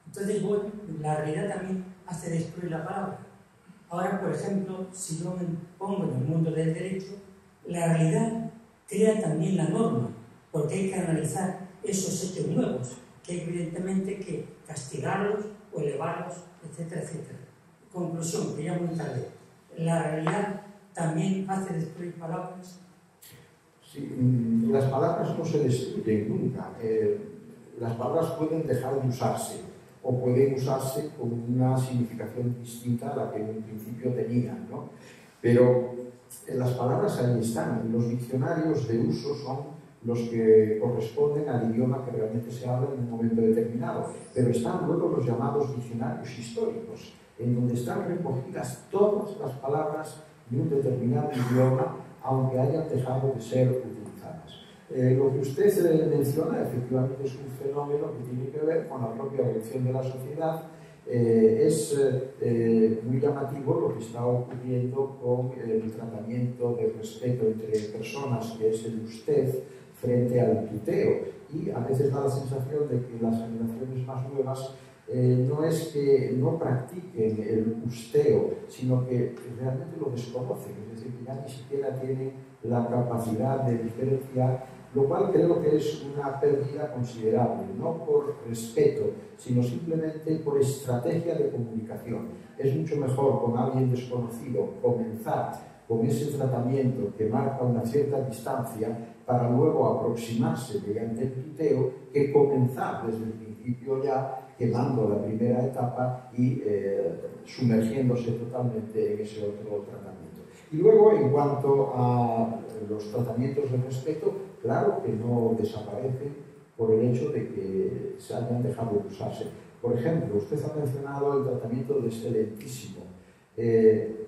Entonces, bueno, la realidad también hace destruir la palabra. Ahora, por ejemplo, si yo me pongo en el mundo del derecho, la realidad crea también la norma, porque hay que analizar esos hechos nuevos, que hay evidentemente que castigarlos o elevarlos, etcétera, etcétera. Conclusión, que ya muy tarde, la realidad también hace destruir palabras. Sí, las palabras no se destruyen nunca. Las palabras pueden dejar de usarse o pueden usarse con una significación distinta a la que en un principio tenían, ¿no? Pero las palabras ahí están. Los diccionarios de uso son los que corresponden al idioma que realmente se habla en un momento determinado. Pero están luego los llamados diccionarios históricos, en donde están recogidas todas las palabras de un determinado idioma, aunque hayan dejado de ser utilizadas. Lo que usted menciona efectivamente es un fenómeno que tiene que ver con la propia evolución de la sociedad. Es muy llamativo lo que está ocurriendo con el tratamiento de respeto entre personas, que es el usted, frente al tuteo. Y a veces da la sensación de que las generaciones más nuevas no es que no practiquen el usteo, sino que realmente lo desconocen, es decir, que ya ni siquiera tienen la capacidad de diferenciar, lo cual creo que es una pérdida considerable, no por respeto, sino simplemente por estrategia de comunicación. Es mucho mejor con alguien desconocido comenzar con ese tratamiento que marca una cierta distancia para luego aproximarse mediante el tuteo que comenzar desde el principio ya quemando la primera etapa y sumergiéndose totalmente en ese otro tratamiento. Y luego, en cuanto a los tratamientos de respeto, claro que no desaparecen por el hecho de que se hayan dejado de usarse. Por ejemplo, usted ha mencionado el tratamiento de excelentísimo. El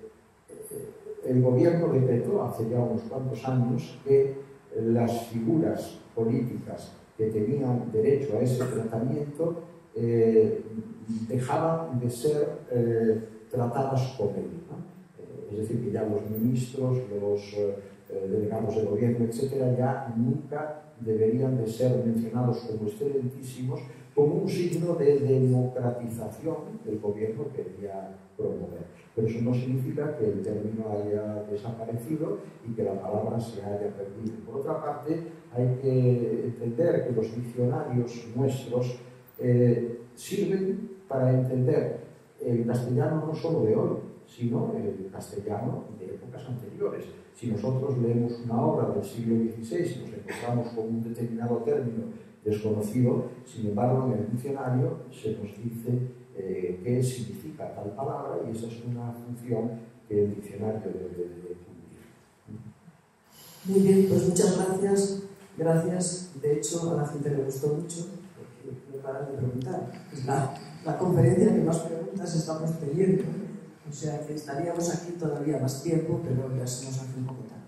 gobierno decretó hace ya unos cuantos años que las figuras políticas que tenían derecho a ese tratamiento dejaban de ser tratadas con él, ¿no? Es decir, que ya los ministros, los delegados de gobierno, etcétera, ya nunca deberían de ser mencionados como excelentísimos, como un signo de democratización que el gobierno quería promover. Pero eso no significa que el término haya desaparecido y que la palabra se haya perdido. Por otra parte, hay que entender que los diccionarios nuestros sirven para entender el castellano no solo de hoy, sino el castellano de épocas anteriores. Si nosotros leemos una obra del siglo XVI y nos encontramos con un determinado término desconocido, sin embargo, en el diccionario se nos dice qué significa tal palabra y esa es una función que el diccionario debe cumplir. Muy bien, pues muchas gracias. Gracias. De hecho, a la gente le gustó mucho porque no paran de preguntar. Es la conferencia que más preguntas estamos teniendo. O sea que estaríamos aquí todavía más tiempo, pero ya se nos hace un poco tarde.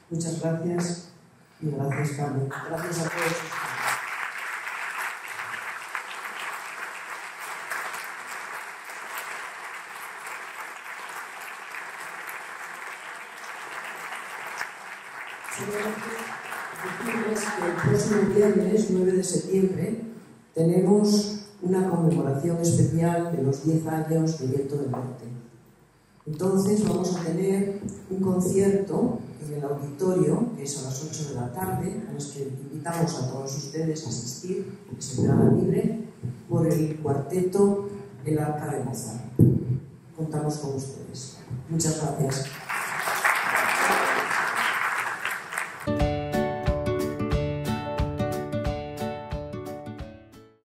Muchas gracias y gracias, Carmen. Gracias a todos. El próximo viernes, 9 de septiembre, tenemos una conmemoración especial de los 10 años de Viento del Norte. Entonces vamos a tener un concierto en el auditorio, que es a las 8 de la tarde, a los que invitamos a todos ustedes a asistir, es entrada libre, por el cuarteto El Arca de Mozart. Contamos con ustedes. Muchas gracias.